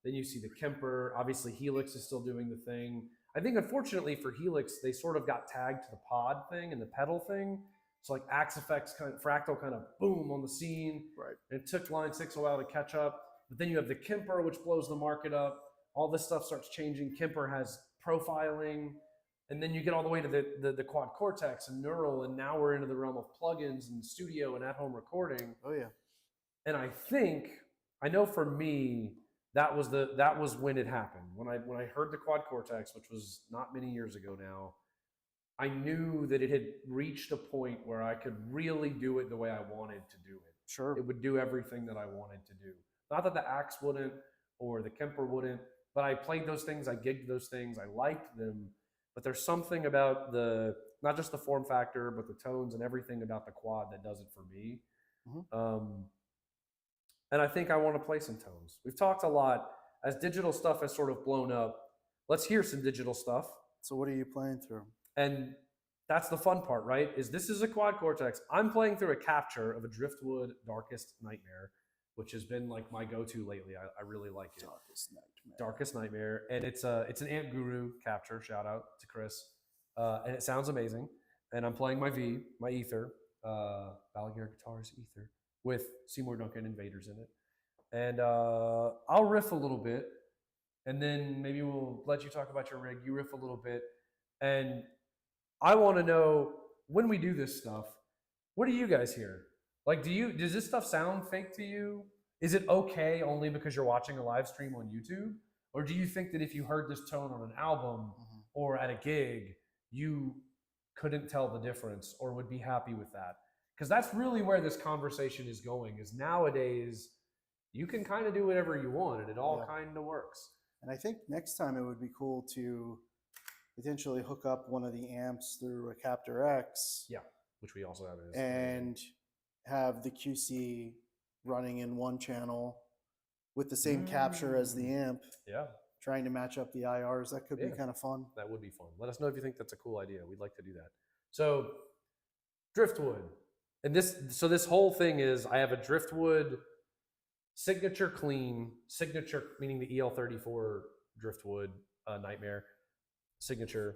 Then you see the Kemper. Obviously, Helix is still doing the thing. I think, unfortunately for Helix, they sort of got tagged to the pod thing and the pedal thing. So like Axe-Fx, kind of, Fractal kind of boom on the scene. Right. And it took Line 6 a while to catch up. But then you have the Kemper, which blows the market up. All this stuff starts changing. Kemper has profiling. And then you get all the way to the Quad Cortex and Neural, and now we're into the realm of plugins and studio and at-home recording. Oh yeah. And I know for me, that was when it happened. When I heard the Quad Cortex, which was not many years ago now, I knew that it had reached a point where I could really do it the way I wanted to do it. Sure. It would do everything that I wanted to do. Not that the Axe wouldn't or the Kemper wouldn't, but I played those things, I gigged those things, I liked them. But there's something about not just the form factor, but the tones and everything about the Quad that does it for me. And I think I want to play some tones. We've talked a lot as digital stuff has sort of blown up. Let's hear some digital stuff. So what are you playing through? And that's the fun part, right? This is a Quad Cortex. I'm playing through a capture of a Driftwood Darkest Nightmare, which has been like my go-to lately. I really like it. Darkest Nightmare. And it's an Amp Guru capture. Shout out to Chris. And it sounds amazing. And I'm playing my Ether, Balaguer Guitars Ether, with Seymour Duncan Invaders in it. And I'll riff a little bit, and then maybe we'll let you talk about your rig. You riff a little bit. And I want to know, when we do this stuff, what do you guys hear? Like, does this stuff sound fake to you? Is it okay only because you're watching a live stream on YouTube? Or do you think that if you heard this tone on an album or at a gig, you couldn't tell the difference or would be happy with that? Because that's really where this conversation is going, is nowadays you can kind of do whatever you want and it all kind of works. And I think next time it would be cool to potentially hook up one of the amps through a Captor X. Yeah, which we also have. And have the QC running in one channel with the same capture as the amp, Yeah. trying to match up the IRs. That could be kind of fun. That would be fun. Let us know if you think that's a cool idea. We'd like to do that. So driftwood. And this whole thing is I have a driftwood signature clean, signature meaning the EL34 driftwood nightmare signature.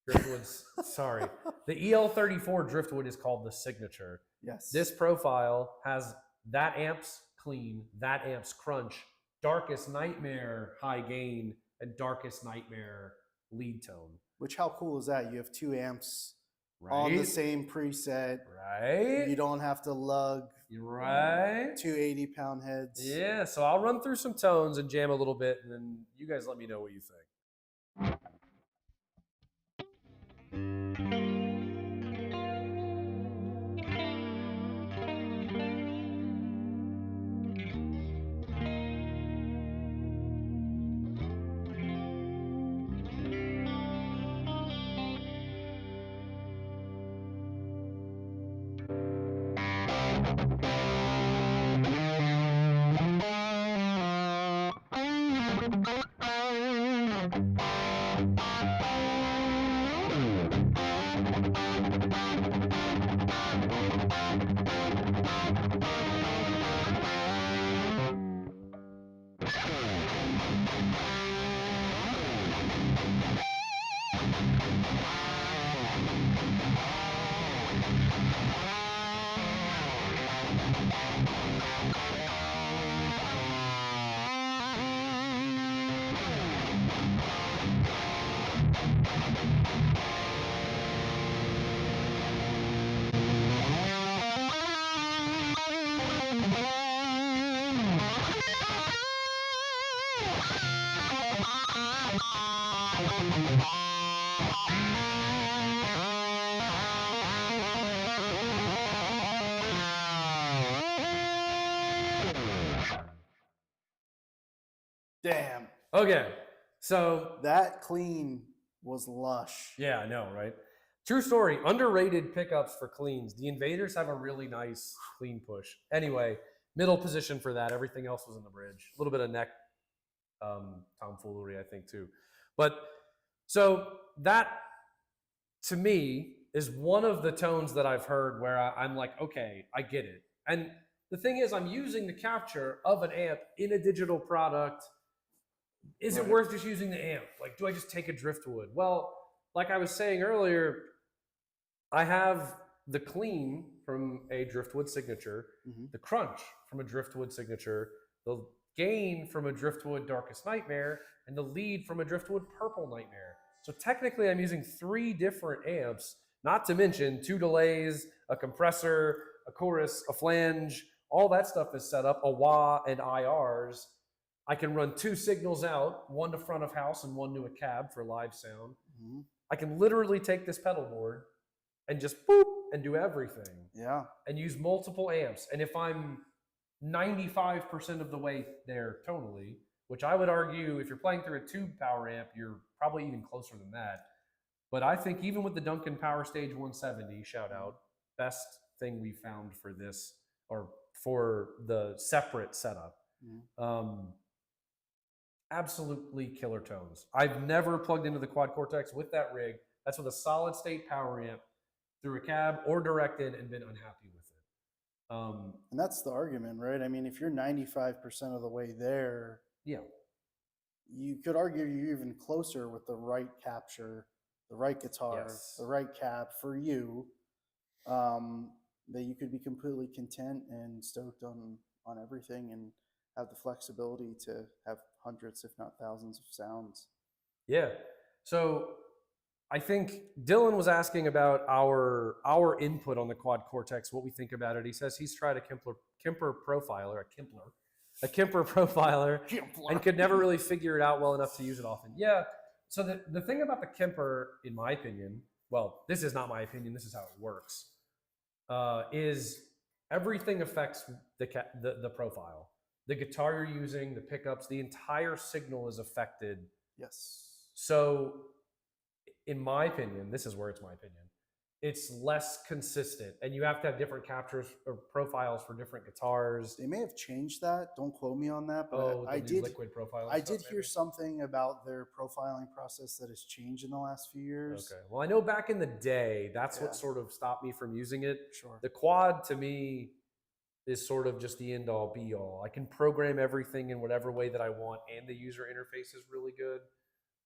Driftwood's sorry. The EL34 driftwood is called the signature. Yes. This profile has that amp's clean, that amp's crunch, darkest nightmare high gain, and darkest nightmare lead tone. Which, how cool is that? You have 2 amps right? On the same preset. Right. You don't have to lug. You're right. 2 80-pound heads. Yeah. So I'll run through some tones and jam a little bit, and then you guys let me know what you think. Damn. Okay. So that clean was lush. Yeah, I know, right? True story. Underrated pickups for cleans. The Invaders have a really nice clean push. Anyway, middle position for that. Everything else was in the bridge. A little bit of neck tomfoolery, I think, too. But so that, to me, is one of the tones that I've heard where I'm like, okay, I get it. And the thing is, I'm using the capture of an amp in a digital product. Is it worth just using the amp? Like, do I just take a driftwood? Well, like I was saying earlier, I have the clean from a driftwood signature, the crunch from a driftwood signature, the gain from a driftwood darkest nightmare, and the lead from a driftwood purple nightmare. So technically I'm using 3 different amps, not to mention 2 delays, a compressor, a chorus, a flange, all that stuff is set up, a wah and IRs. I can run 2 signals out, one to front of house and one to a cab for live sound. I can literally take this pedal board and just boop and do everything. Yeah. And use multiple amps. And if I'm 95% of the way there tonally, which I would argue if you're playing through a tube power amp, you're probably even closer than that. But I think even with the Duncan Power Stage 170, shout out, best thing we found for this, or for the separate setup. Absolutely killer tones. I've never plugged into the Quad Cortex with that rig. That's with a solid state power amp through a cab or directed and been unhappy with it. And that's the argument, right? I mean, if you're 95% of the way there, yeah, you could argue you're even closer with the right capture, the right guitar, the right cab for you, that you could be completely content and stoked on everything and have the flexibility to have hundreds, if not thousands, of sounds. Yeah. So I think Dylan was asking about our input on the Quad Cortex, what we think about it. He says he's tried a Kemper profiler, and could never really figure it out well enough to use it often. Yeah. So the thing about the Kemper, in my opinion, well, this is not my opinion, this is how it works, is everything affects the profile. The guitar you're using, the pickups, the entire signal is affected. Yes. So in my opinion, this is where it's my opinion, it's less consistent, and you have to have different captures or profiles for different guitars. They may have changed that. Don't quote me on that, but Oh, I the new did. liquid profile. I Stuff, did hear maybe? something about their profiling process that has changed in the last few years. Okay. Well, I know back in the day, that's Yeah. what sort of stopped me from using it. Sure. The quad to me is sort of just the end all be all. I can program everything in whatever way that I want, and the user interface is really good.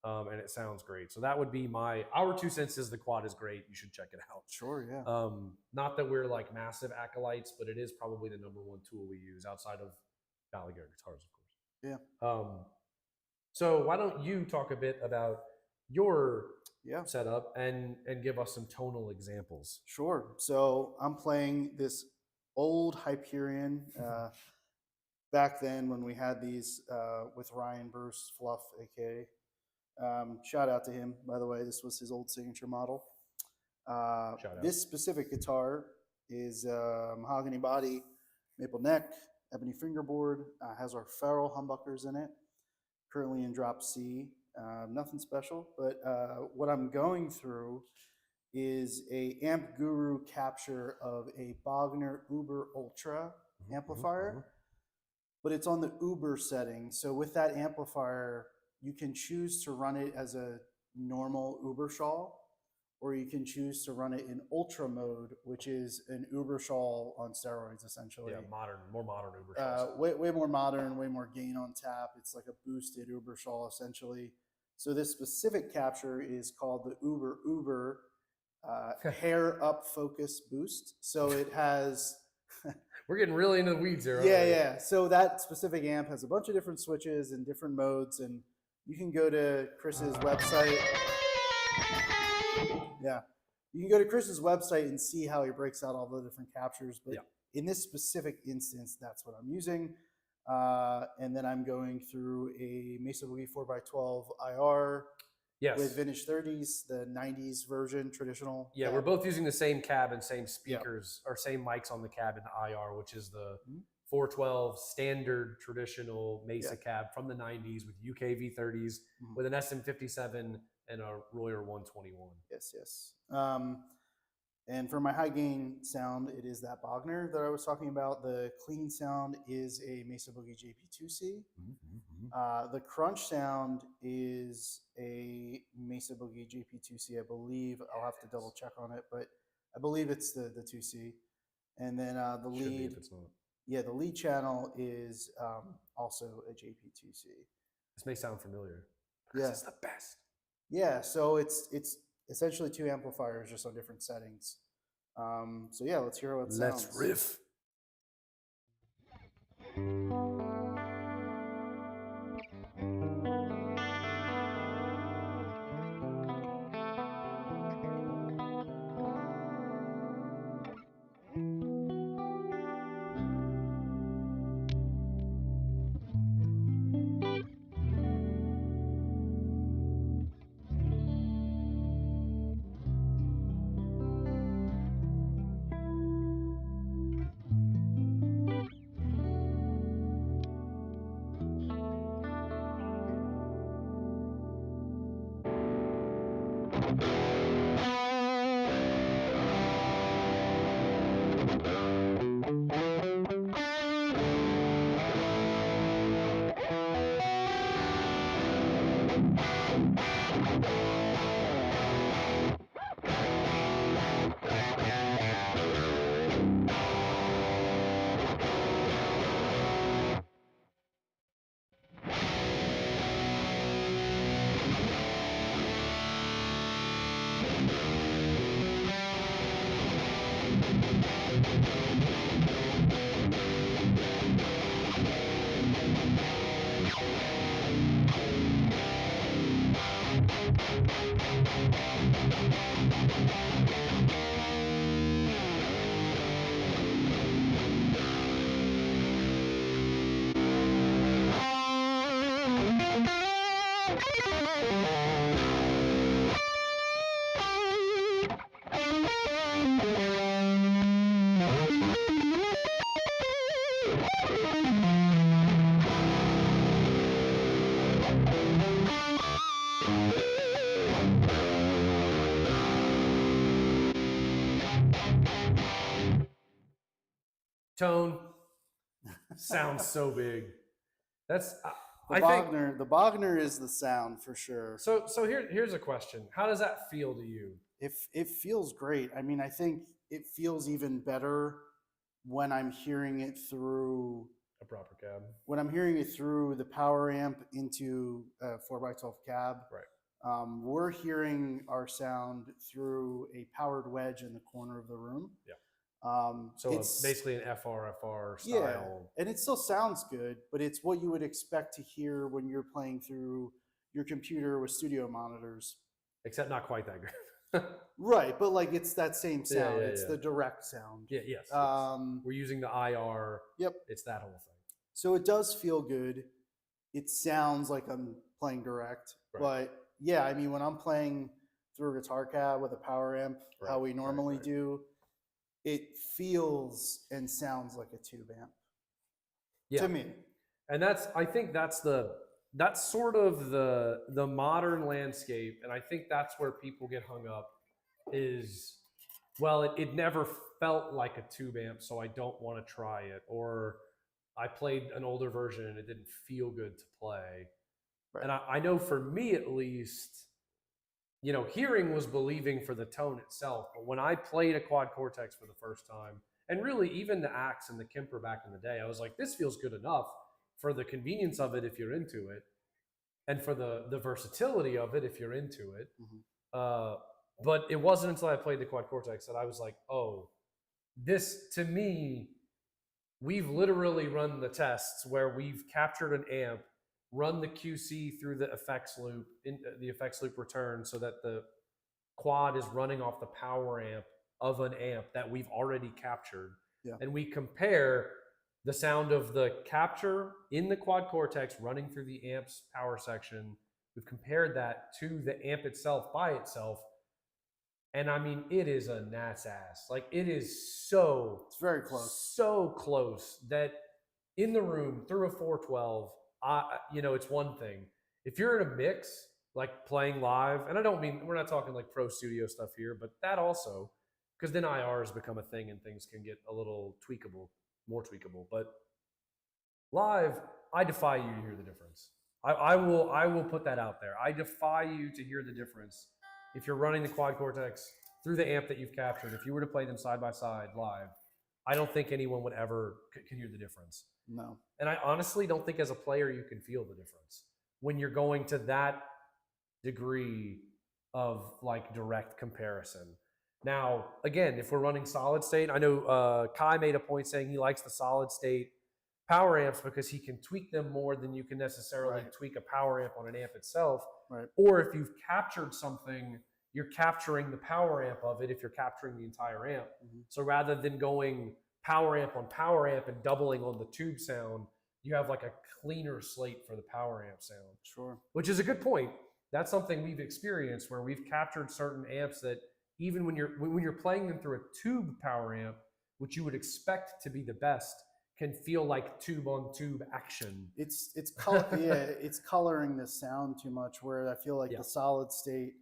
And it sounds great. So that would be our 2 cents is the quad is great. You should check it out. Sure, yeah. Not that we're like massive acolytes, but it is probably the #1 tool we use outside of Balaguer Guitars, of course. Yeah. So why don't you talk a bit about your setup and give us some tonal examples? Sure. So I'm playing this old Hyperion. Back then when we had these with Ryan Bruce Fluff, aka. Shout out to him, by the way. This was his old signature model. This specific guitar is mahogany body, maple neck, ebony fingerboard, has our Farrell humbuckers in it, currently in drop C. Nothing special, but what I'm going through is a Amp Guru capture of a Bogner Uber Ultra amplifier, but it's on the Uber setting. So with that amplifier, you can choose to run it as a normal Uberschall, or you can choose to run it in ultra mode, which is an Uberschall on steroids, essentially. Yeah, more modern Uberschall. Way more modern, way more gain on tap. It's like a boosted Uberschall, essentially. So this specific capture is called the Uber hair up focus boost. So it has... We're getting really into the weeds here. Yeah. So that specific amp has a bunch of different switches and different modes, and you can go to Chris's website. Yeah. You can go to Chris's website and see how he breaks out all the different captures. But in this specific instance, that's what I'm using. And then I'm going through a Mesa Boogie 4x12 IR with vintage 30s, the 90s version, traditional. Yeah, we're both using the same cab and same speakers, or same mics on the cab in the IR, which is the 412 standard traditional Mesa cab from the 90s with UK V30s, with an SM57 and a Royer 121. Yes. And for my high gain sound, it is that Bogner that I was talking about. The clean sound is a Mesa Boogie JP2C. The crunch sound is a Mesa Boogie JP2C, I believe. I'll have to double check on it, but I believe it's the 2C. And then the lead, the lead channel is also a JP2C. This may sound familiar. Because it's the best. Yeah, so it's essentially two amplifiers just on different settings. So yeah, let's hear how it sounds. Let's riff. Tone sounds so big. That's The I think Bogner is the sound for sure. so. So here's a question: how does that feel to you? It feels great. I mean, I think it feels even better when I'm hearing it through A proper cab, the power amp into a 4x12 cab. right? We're hearing our sound through a powered wedge in the corner of the room. Yeah. So It's basically an FR style. yeah, and it still sounds good, but it's what you would expect to hear when you're playing through your computer with studio monitors. Except not quite that good. Right, but like it's that same sound. Yeah, It's yeah. the direct sound. Yeah, yes. We're using the IR. Yep. It's that whole thing. So it does feel good. It sounds like I'm playing direct, Right. but yeah, I mean, when I'm playing through a guitar cab with a power amp, how we normally do, it feels and sounds like a tube amp. Yeah. To me. And I think that's sort of the modern landscape, and I think that's where people get hung up is, well, it never felt like a tube amp, so I don't want to try it, or I played an older version and it didn't feel good to play. Right. And I know for me at least, hearing was believing for the tone itself. But when I played a quad cortex for the first time, and really even the Axe and the Kemper back in the day, I was like, this feels good enough for the convenience of it if you're into it, and for the versatility of it if you're into it. Mm-hmm. But it wasn't until I played the quad cortex that I was like, oh, this, to me, we've literally run the tests where we've captured an amp, run the QC through the effects loop, the effects loop return, so that the quad is running off the power amp of an amp that we've already captured. Yeah. And we compare the sound of the capture in the quad cortex running through the amp's power section. We've compared that to the amp itself by itself. And I mean, it is a gnat's ass. Like, it is it's very close. So close that in the room through a 412, it's one thing. If you're in a mix, like playing live, and I don't mean, we're not talking like pro studio stuff here, but that also, because then IR has become a thing and things can get a little more tweakable. But live, I defy you to hear the difference. I will put that out there. I defy you to hear the difference if you're running the quad cortex through the amp that you've captured. If you were to play them side by side live, I don't think anyone would ever can hear the difference. No. And I honestly don't think as a player you can feel the difference when you're going to that degree of like direct comparison. Now, again, if we're running solid state, I know Kai made a point saying he likes the solid state power amps because he can tweak them more than you can necessarily tweak a power amp on an amp itself. Right. Or if you've captured something, you're capturing the power amp of it if you're capturing the entire amp. Mm-hmm. So rather than going power amp on power amp and doubling on the tube sound, you have like a cleaner slate for the power amp sound. Sure. Which is a good point. That's something we've experienced where we've captured certain amps that even when you're playing them through a tube power amp, which you would expect to be the best, can feel like tube on tube action. It's coloring the sound too much, where I feel like the solid state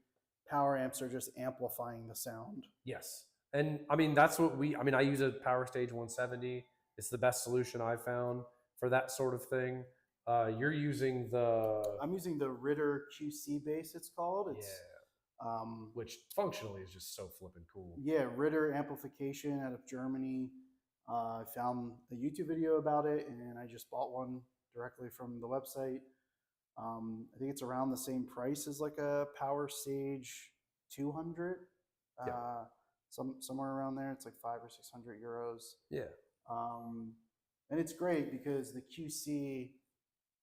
power amps are just amplifying the sound. Yes. And I mean, that's what I use a Power Stage 170. It's the best solution I've found for that sort of thing. You're using I'm using the Ritter QC bass, it's called. Which functionally is just so flippin' cool. Yeah, Ritter amplification out of Germany. I found a YouTube video about it, and I just bought one directly from the website. I think it's around the same price as like a Power Stage 200. Somewhere around there. It's like 500 or 600 euros. Yeah. And it's great because the QC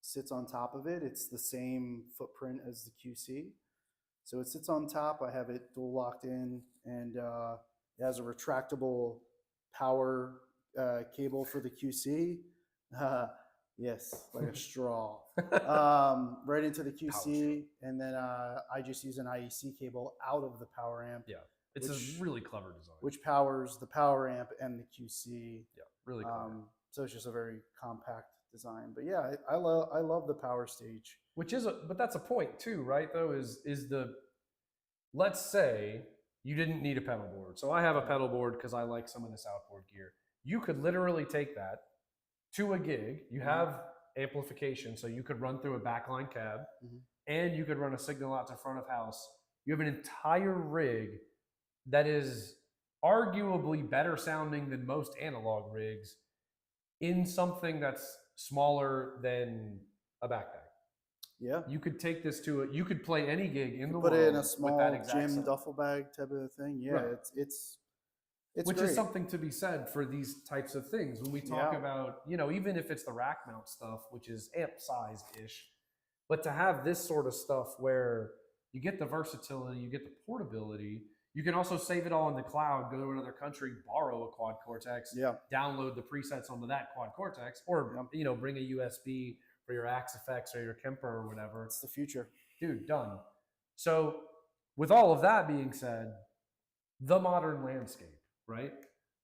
sits on top of it. It's the same footprint as the QC. So it sits on top. I have it dual locked in, and it has a retractable power cable for the QC. Yes, like a straw. Right into the QC, and then I just use an IEC cable out of the power amp. Yeah, it's a really clever design. Which powers the power amp and the QC. Yeah, really clever. So it's just a very compact design. But yeah, I love the Power Stage. But that's a point too, right? Though is let's say you didn't need a pedal board. So I have a pedal board because I like some of this outboard gear. you could literally take that to a gig. You have amplification, so you could run through a backline cab, and you could run a signal out to front of house. You have an entire rig that is arguably better sounding than most analog rigs in something that's smaller than a backpack. Yeah. You could take this to it. You could play any gig in the Put world it in a with that small exact gym setup. duffel bag type of thing. Yeah, Right. it's Which great. is something to be said for these types of things. When we talk about, even if it's the rack mount stuff, which is amp sized ish, but to have this sort of stuff where you get the versatility, you get the portability, you can also save it all in the cloud, go to another country, borrow a quad cortex, download the presets onto that quad cortex, or bring a USB for your Axe effects or your Kemper or whatever. It's the future. Dude, done. So with all of that being said, the modern landscape, right?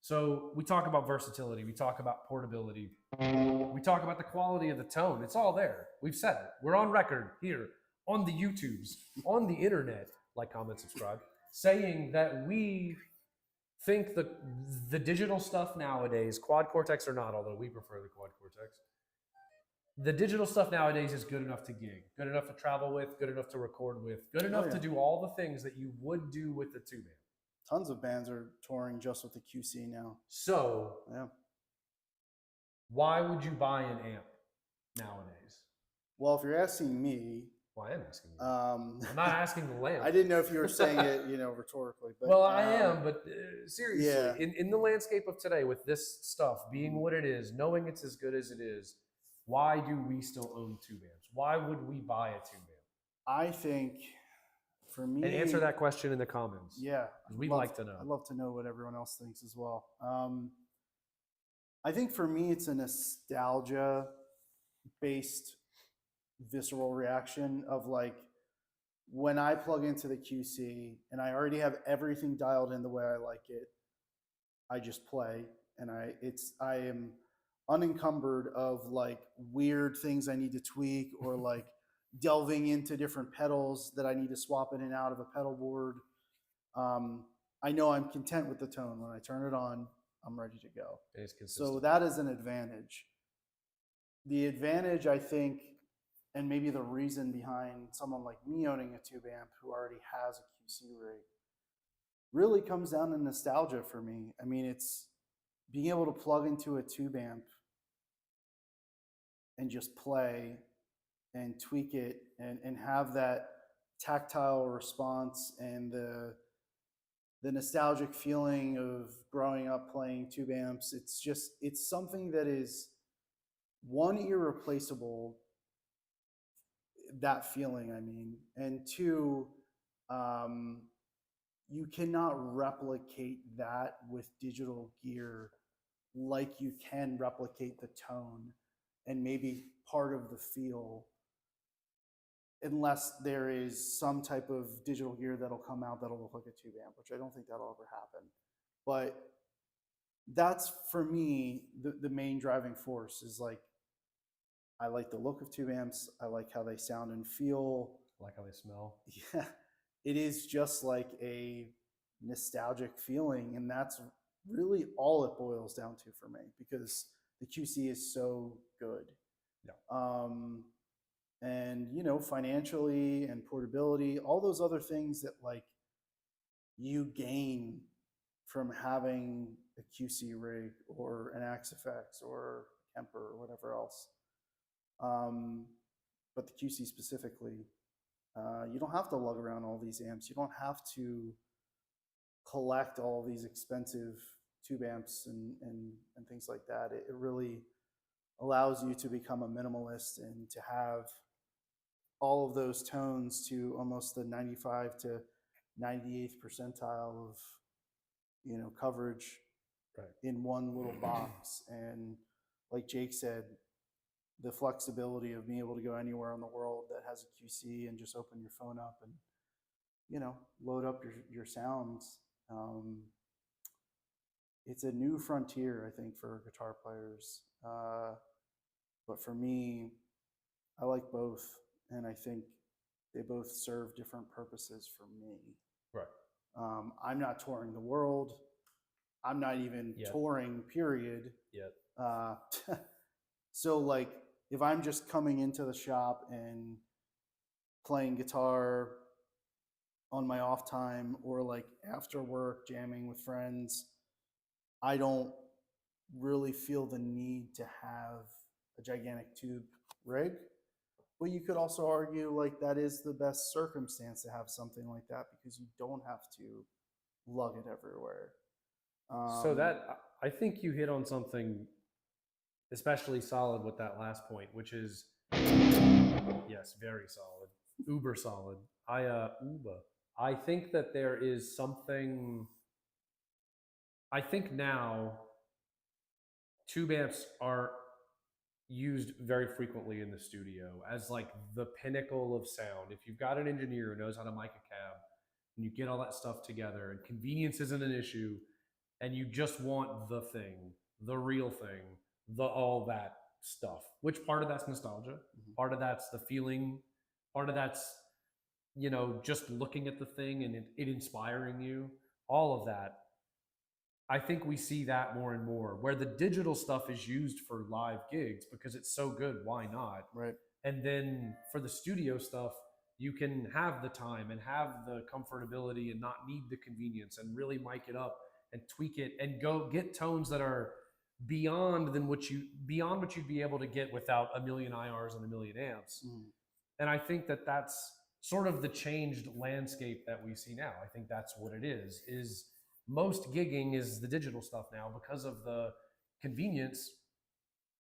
So we talk about versatility, we talk about portability, we talk about the quality of the tone. It's all there. We've said it. We're on record here on the YouTubes, on the internet, like, comment, subscribe, saying that we think the digital stuff nowadays, quad cortex or not, although we prefer the quad cortex, the digital stuff nowadays is good enough to gig, good enough to travel with, good enough to record with, good enough to do all the things that you would do with the tube amp. Tons of bands are touring just with the QC now. So, why would you buy an amp nowadays? Well, if you're asking me, well, I am asking you. I'm not asking the lamp. I didn't know if you were saying it, rhetorically. But, well, I am, but seriously, yeah. in the landscape of today, with this stuff being what it is, knowing it's as good as it is, why do we still own tube amps? Why would we buy a tube amp? I think, for me, and answer that question in the comments. Yeah, because we'd like to know. I'd love to know what everyone else thinks as well. I think for me, it's a nostalgia-based visceral reaction of like when I plug into the QC and I already have everything dialed in the way I like it. I just play, and I am unencumbered of like weird things I need to tweak or like delving into different pedals that I need to swap in and out of a pedal board. I know I'm content with the tone. When I turn it on, I'm ready to go. So that is an advantage. The advantage, I think, and maybe the reason behind someone like me owning a tube amp who already has a QC rig really comes down to nostalgia for me. I mean, it's being able to plug into a tube amp and just play and tweak it and have that tactile response and the nostalgic feeling of growing up playing tube amps. It's something that is, one, irreplaceable, that feeling, I mean, and two, you cannot replicate that with digital gear like you can replicate the tone and maybe part of the feel, unless there is some type of digital gear that'll come out that'll look like a tube amp, which I don't think that'll ever happen. But that's, for me, the main driving force is like, I like the look of tube amps. I like how they sound and feel. I like how they smell. Yeah, it is just like a nostalgic feeling, and that's really all it boils down to for me, because the QC is so good. Yeah. And financially and portability, all those other things that like you gain from having a QC rig or an Axe FX or Kemper or whatever else. But the QC specifically, you don't have to lug around all these amps. You don't have to collect all these expensive tube amps and things like that. It really allows you to become a minimalist and to have all of those tones to almost the 95 to 98th percentile of coverage in one little box. And like Jake said, the flexibility of being able to go anywhere in the world that has a QC and just open your phone up and load up your sounds. It's a new frontier, I think, for guitar players. But for me, I like both, and I think they both serve different purposes for me. Right. I'm not touring the world. I'm not even Yep. touring, period. Yep. So like if I'm just coming into the shop and playing guitar on my off time or like after work jamming with friends, I don't really feel the need to have a gigantic tube rig. But you could also argue like that is the best circumstance to have something like that because you don't have to lug it everywhere. So that I think you hit on something especially solid with that last point, which is yes, very solid, uber solid. Uber. I think that there is something. I think now tube amps are used very frequently in the studio as like the pinnacle of sound. If you've got an engineer who knows how to mic a cab and you get all that stuff together and convenience isn't an issue and you just want the thing, the real thing, the all that stuff, which part of that's nostalgia, part of that's the feeling, part of that's, you know, just looking at the thing and it inspiring you, all of that. I think we see that more and more where the digital stuff is used for live gigs because it's so good. Why not? Right. And then for the studio stuff, you can have the time and have the comfortability and not need the convenience and really mic it up and tweak it and go get tones that are beyond what you'd be able to get without a million IRs and a million amps. And I think that that's sort of the changed landscape that we see now. I think that's what it is most gigging is the digital stuff now because of the convenience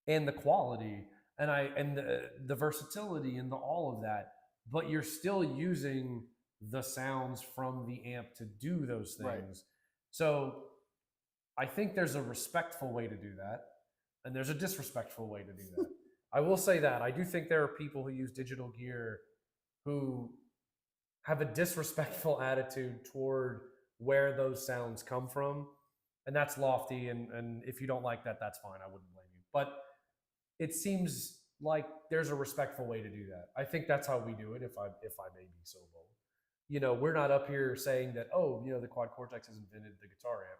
and the quality and the versatility and the all of that, but you're still using the sounds from the amp to do those things. Right. So I think there's a respectful way to do that and there's a disrespectful way to do that. I will say that I do think there are people who use digital gear who have a disrespectful attitude toward where those sounds come from, and that's lofty, and if you don't like that, that's fine. I wouldn't blame you, but it seems like there's a respectful way to do that. I think that's how we do it, if I may be so bold. You know, we're not up here saying that, oh, you know, the Quad Cortex has invented the guitar amp.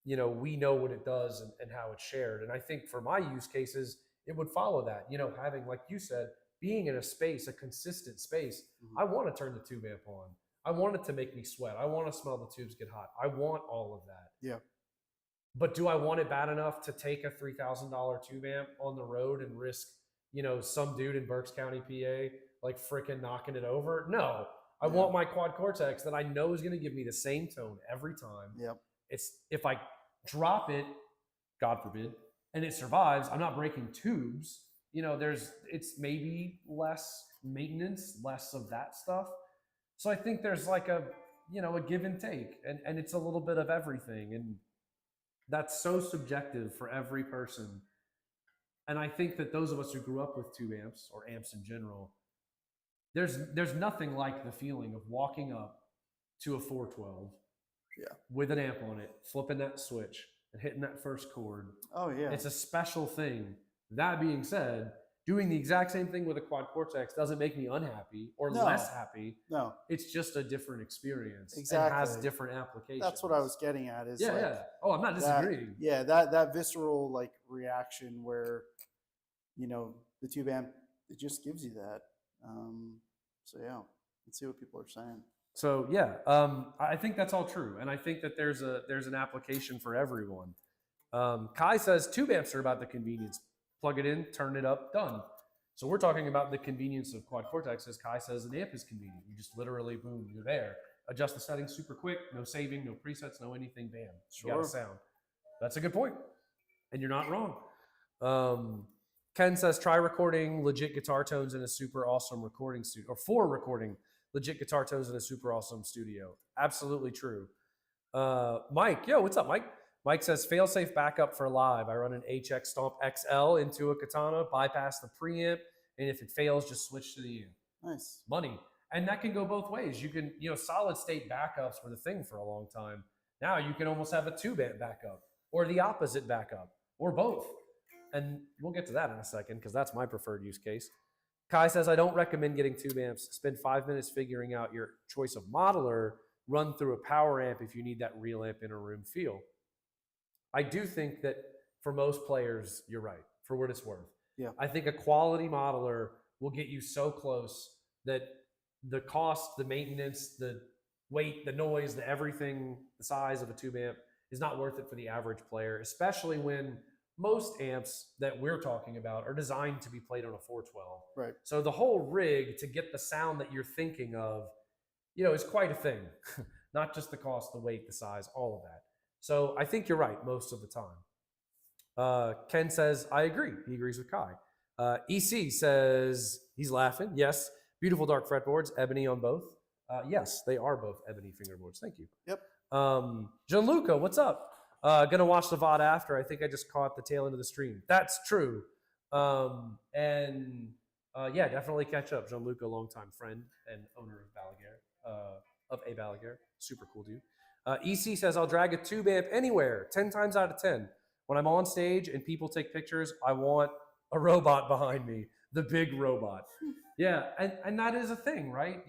You know, we know what it does and how it's shared, and I think for my use cases it would follow that, you know, having, like you said, being in a space, a consistent space. I want to turn the tube amp on. I want it to make me sweat. I want to smell the tubes get hot. I want all of that. Yeah. But do I want it bad enough to take a $3,000 tube amp on the road and risk, you know, some dude in Berks County, PA, like freaking knocking it over? No. I want my Quad Cortex that I know is going to give me the same tone every time. Yep. It's if I drop it, God forbid, and it survives, I'm not breaking tubes. You know, it's maybe less maintenance, less of that stuff. So I think there's like a, you know, a give and take, and it's a little bit of everything. And that's so subjective for every person. And I think that those of us who grew up with tube amps or amps in general, there's nothing like the feeling of walking up to a 412 with an amp on it, flipping that switch and hitting that first chord. Oh yeah. It's a special thing. That being said, doing the exact same thing with a Quad Cortex doesn't make me unhappy or less happy. No. It's just a different experience. Exactly. And has different applications. That's what I was getting at is Oh, I'm not disagreeing. That visceral like reaction where, you know, the tube amp, it just gives you that. So yeah, let's see what people are saying. So yeah, I think that's all true. And I think that there's an application for everyone. Kai says tube amps are about the convenience. Plug it in, turn it up, done. So we're talking about the convenience of Quad Cortex. As Kai says, an amp is convenient. You just literally, boom, you're there. Adjust the settings super quick, no saving, no presets, no anything, bam. You got a sound. That's a good point. And you're not wrong. Ken says, try recording legit guitar tones in a super awesome recording studio, or for recording legit guitar tones in a super awesome studio. Absolutely true. Mike, yo, what's up, Mike? Mike says, fail-safe backup for live. I run an HX Stomp XL into a Katana, bypass the preamp, and if it fails, just switch to the amp. Nice. Money. And that can go both ways. You can, you know, solid state backups were the thing for a long time. Now you can almost have a tube amp backup, or the opposite backup, or both. And we'll get to that in a second, because that's my preferred use case. Kai says, I don't recommend getting tube amps. Spend 5 minutes figuring out your choice of modeler. Run through a power amp if you need that real amp in a room feel. I do think that for most players, you're right, for what it's worth. Yeah. I think a quality modeler will get you so close that the cost, the maintenance, the weight, the noise, the everything, the size of a tube amp is not worth it for the average player, especially when most amps that we're talking about are designed to be played on a 412. Right. So the whole rig to get the sound that you're thinking of, is quite a thing. Not just the cost, the weight, the size, all of that. So I think you're right most of the time. Ken says, I agree. He agrees with Kai. EC says, he's laughing. Yes. Beautiful dark fretboards, ebony on both. Yes, they are both ebony fingerboards. Thank you. Yep. Gianluca, what's up? Gonna watch the VOD after. I think I just caught the tail end of the stream. That's true. Yeah, definitely catch up. Gianluca, longtime friend and owner of Balaguer, of a Balaguer. Super cool dude. EC says, I'll drag a tube amp anywhere, 10 times out of 10. When I'm on stage and people take pictures, I want a robot behind me, the big robot. Yeah, and that is a thing, right?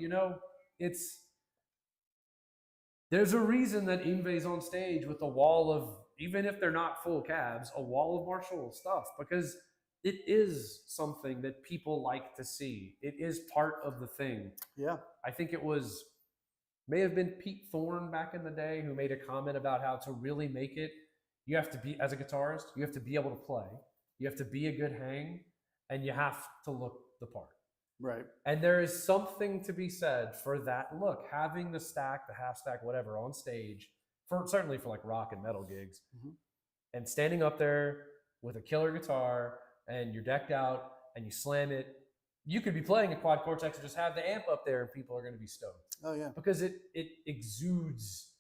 There's a reason that Ingve's on stage with a wall of, even if they're not full cabs, a wall of Marshall stuff, because it is something that people like to see. It is part of the thing. Yeah. I think it may have been Pete Thorne back in the day who made a comment about how to really make it, you have to be, as a guitarist, you have to be able to play, you have to be a good hang, and you have to look the part. Right. And there is something to be said for that look, having the stack, the half stack, whatever, on stage, certainly for like rock and metal gigs, and standing up there with a killer guitar and you're decked out and you slam it. You could be playing a quad cortex and just have the amp up there and people are going to be stoked. Oh yeah. Because it exudes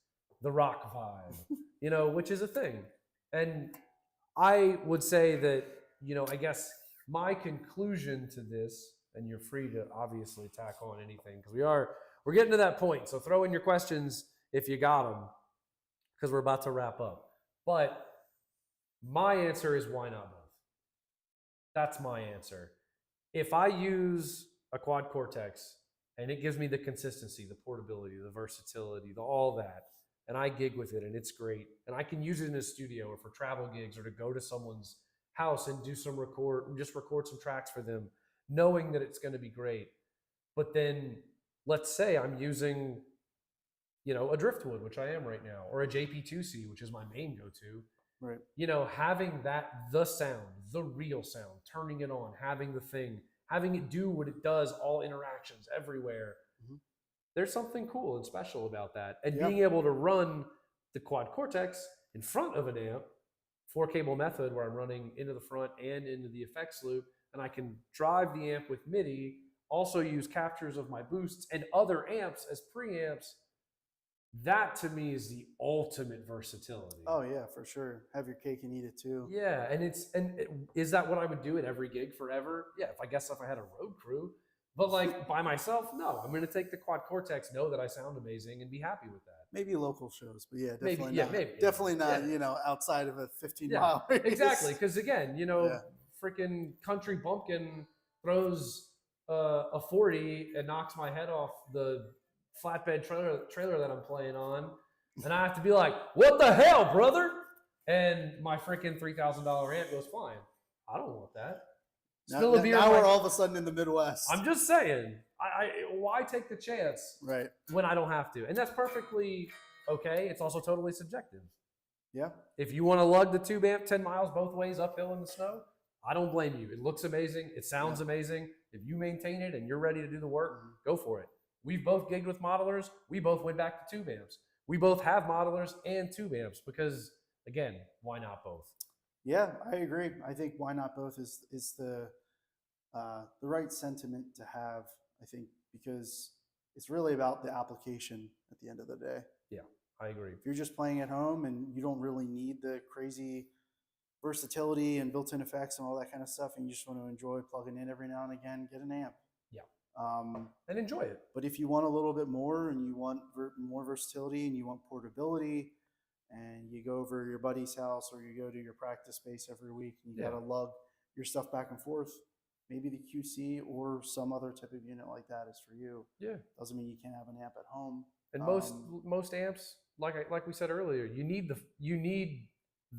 the rock vibe, which is a thing. And I would say that, I guess my conclusion to this, and you're free to obviously tack on anything because we're getting to that point. So throw in your questions if you got them, because we're about to wrap up. But my answer is why not both? That's my answer. If I use a quad cortex and it gives me the consistency, the portability, the versatility, all that, and I gig with it and it's great, and I can use it in a studio or for travel gigs or to go to someone's house and do some record some tracks for them, knowing that it's going to be great. But then let's say I'm using, a driftwood, which I am right now, or a JP2C, which is my main go-to. Right. Having the sound, the real sound, turning it on, having the thing, having it do what it does, all interactions everywhere. There's something cool and special about that. And being able to run the quad cortex in front of an amp, 4-cable method where I'm running into the front and into the effects loop, and I can drive the amp with MIDI, also use captures of my boosts and other amps as preamps. That to me is the ultimate versatility. Oh yeah, for sure. Have your cake and eat it too. Yeah, is that what I would do at every gig forever? Yeah, if I had a road crew. But like by myself, no. I'm going to take the quad cortex, know that I sound amazing, and be happy with that. Maybe local shows, but yeah, definitely maybe, not. Maybe, definitely not. Outside of a 15-mile radius. Exactly, because again, freaking country bumpkin throws a 40 and knocks my head off the flatbed trailer that I'm playing on, and I have to be like, "What the hell, brother?" And my freaking $3,000 amp goes flying. I don't want that. Spill a beer. Now we're all of a sudden in the Midwest. I'm just saying. Why take the chance when I don't have to? And that's perfectly okay. It's also totally subjective. Yeah. If you want to lug the tube amp 10 miles both ways uphill in the snow, I don't blame you. It looks amazing. It sounds amazing. If you maintain it and you're ready to do the work, go for it. We've both gigged with modelers. We both went back to tube amps. We both have modelers and tube amps because, again, why not both? Yeah, I agree. I think why not both is the right sentiment to have, I think, because it's really about the application at the end of the day. Yeah, I agree. If you're just playing at home and you don't really need the crazy versatility and built-in effects and all that kind of stuff, and you just want to enjoy plugging in every now and again, get an amp. Yeah. And enjoy it. But if you want a little bit more and you want more versatility and you want portability, and you go over to your buddy's house or you go to your practice space every week and you got to lug your stuff back and forth, maybe the QC or some other type of unit like that is for you. Yeah. Doesn't mean you can't have an amp at home. And most amps, like we said earlier, you need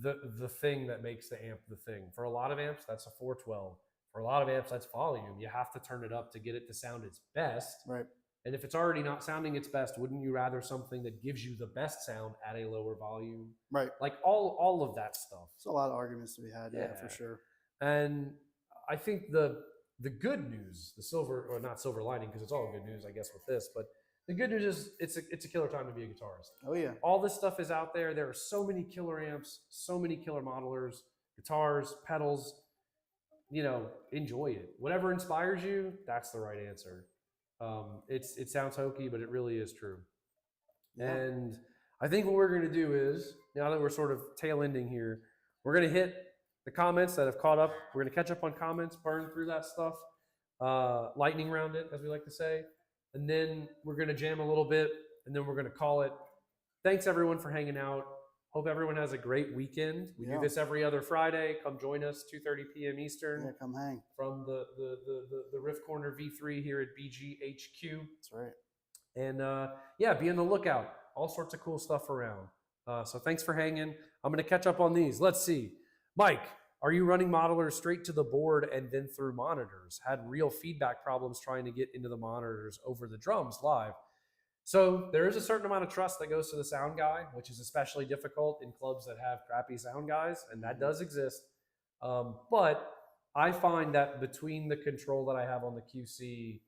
the thing that makes the amp the thing. For a lot of amps, that's a 412. For a lot of amps, that's volume. You have to turn it up to get it to sound its best. Right. And if it's already not sounding its best, wouldn't you rather something that gives you the best sound at a lower volume? Right. Like all of that stuff. There's a lot of arguments to be had, yeah, for sure. And I think the good news, the silver, or not silver lining, because it's all good news, I guess, with this, but the good news is it's a killer time to be a guitarist. Oh yeah. All this stuff is out there. There are so many killer amps, so many killer modelers, guitars, pedals. You know, enjoy it. Whatever inspires you, that's the right answer. It sounds hokey, but it really is true. Yeah. And I think what we're going to do is, now that we're sort of tail ending here, we're going to hit the comments that have caught up. We're going to catch up on comments, burn through that stuff, lightning round it, as we like to say. And then we're going to jam a little bit, and then we're going to call it. Thanks, everyone, for hanging out. Hope everyone has a great weekend. We do this every other Friday. Come join us, 2:30 p.m. Eastern. Yeah, come hang. From the Riff Corner V3 here at BGHQ. That's right. And yeah, be on the lookout. All sorts of cool stuff around. So thanks for hanging. I'm going to catch up on these. Let's see. Mike, are you running modelers straight to the board and then through monitors? Had real feedback problems trying to get into the monitors over the drums live. So there is a certain amount of trust that goes to the sound guy, which is especially difficult in clubs that have crappy sound guys, and that does exist. But I find that between the control that I have on the QC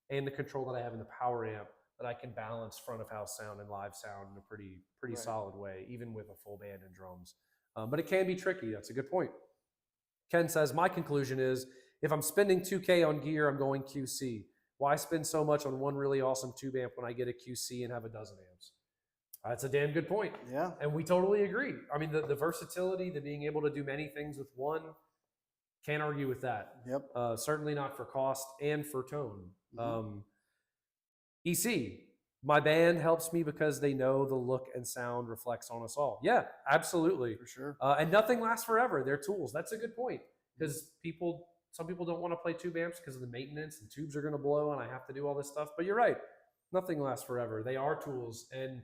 and the control that I have in the power amp, that I can balance front of house sound and live sound in a pretty solid way, even with a full band and drums. But it can be tricky. That's a good point. Ken says, my conclusion is, if I'm spending $2K on gear, I'm going QC. Why spend so much on one really awesome tube amp when I get a QC and have a dozen amps? That's a damn good point. Yeah. And we totally agree. I mean, the versatility, the being able to do many things with one, can't argue with that. Yep. Certainly not for cost and for tone. EC, my band helps me because they know the look and sound reflects on us all. Yeah, absolutely. For sure. And nothing lasts forever. They're tools. That's a good point. Because some people don't want to play tube amps because of the maintenance and tubes are going to blow and I have to do all this stuff. But you're right. Nothing lasts forever. They are tools. And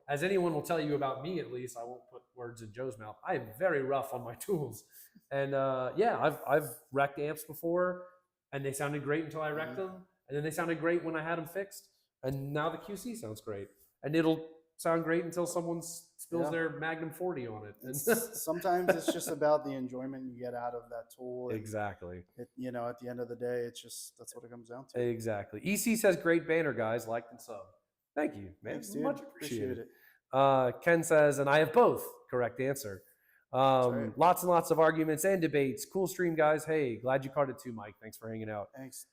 as anyone will tell you about me, at least, I won't put words in Joe's mouth. I am very rough on my tools. And yeah, I've wrecked amps before and they sounded great until I wrecked them. And then they sounded great when I had them fixed. And now the QC sounds great. And it'll sound great until someone spills their Magnum 40 on it. Sometimes it's just about the enjoyment you get out of that tool. Exactly. You know, at the end of the day, it's just, that's what it comes down to. Exactly. EC says, great banner, guys. Liked and sub. Thank you, man. Thanks, dude. Much appreciated. Appreciate it. Ken says, and I have both. Correct answer. Right. Lots and lots of arguments and debates. Cool stream, guys. Hey, glad you caught it too, Mike. Thanks for hanging out. Thanks.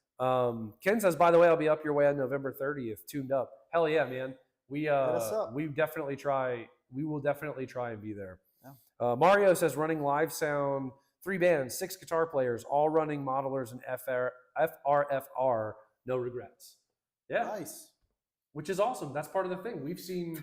Ken says, by the way, I'll be up your way on November 30th, tuned up. Hell yeah, man. We definitely try. We will definitely try and be there. Yeah. Mario says, running live sound, 3 bands, 6 guitar players, all running modelers and FRFR, no regrets. Yeah. Nice. Which is awesome. That's part of the thing. We've seen,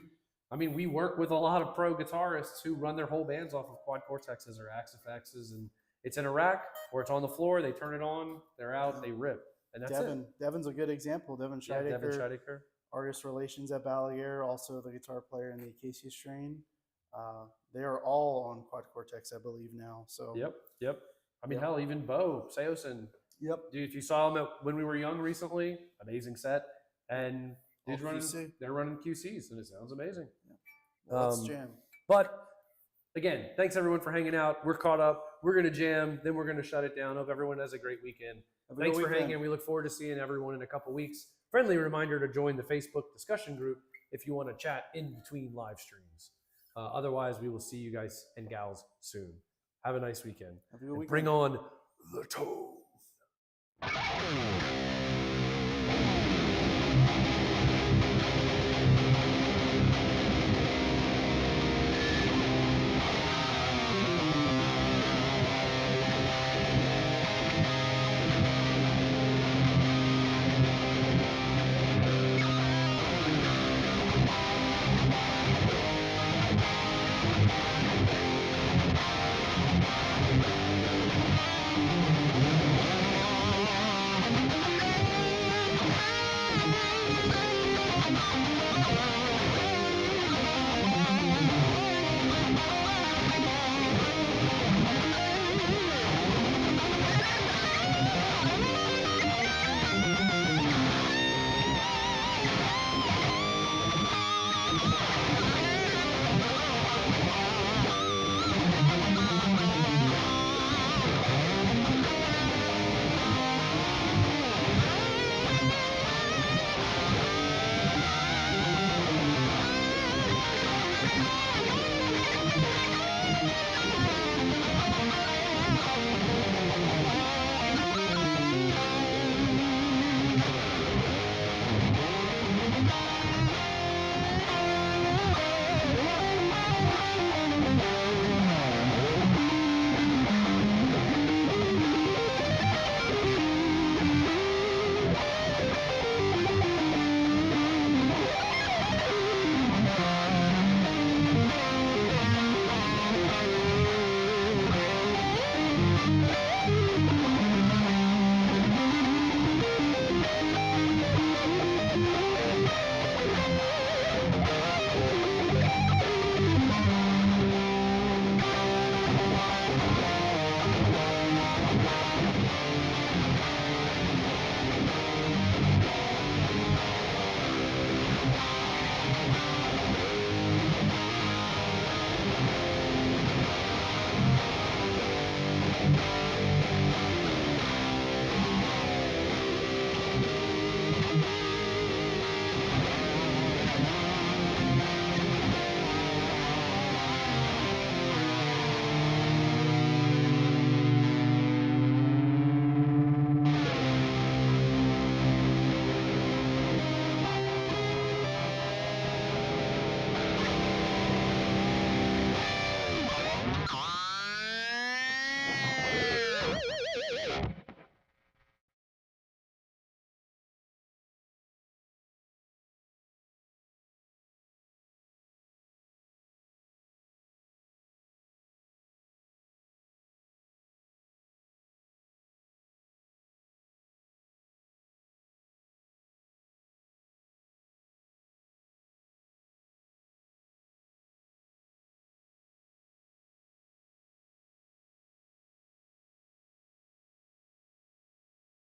I mean, we work with a lot of pro guitarists who run their whole bands off of quad Cortexes or Axifexes, and it's in a rack or it's on the floor. They turn it on, they're out, they rip. And that's it. Devin's a good example. Devin Scheidecker. Devin Scheidecker. Artist relations at Balaguer, also the guitar player in the Acacia strain. They are all on quad Cortex, I believe now. So Yep. I mean, hell, even Bo Seosin. Yep. Dude, if you saw him when we were young recently, amazing set. And dude's they're running QCs, and it sounds amazing. Yeah. Well, let's jam. But again, thanks everyone for hanging out. We're caught up. We're gonna jam, then we're gonna shut it down. Hope everyone has a great weekend. Thanks for hanging. We look forward to seeing everyone in a couple weeks. Friendly reminder to join the Facebook discussion group if you want to chat in between live streams. Otherwise, we will see you guys and gals soon. Have a nice weekend. Have a good weekend. Bring on the tone.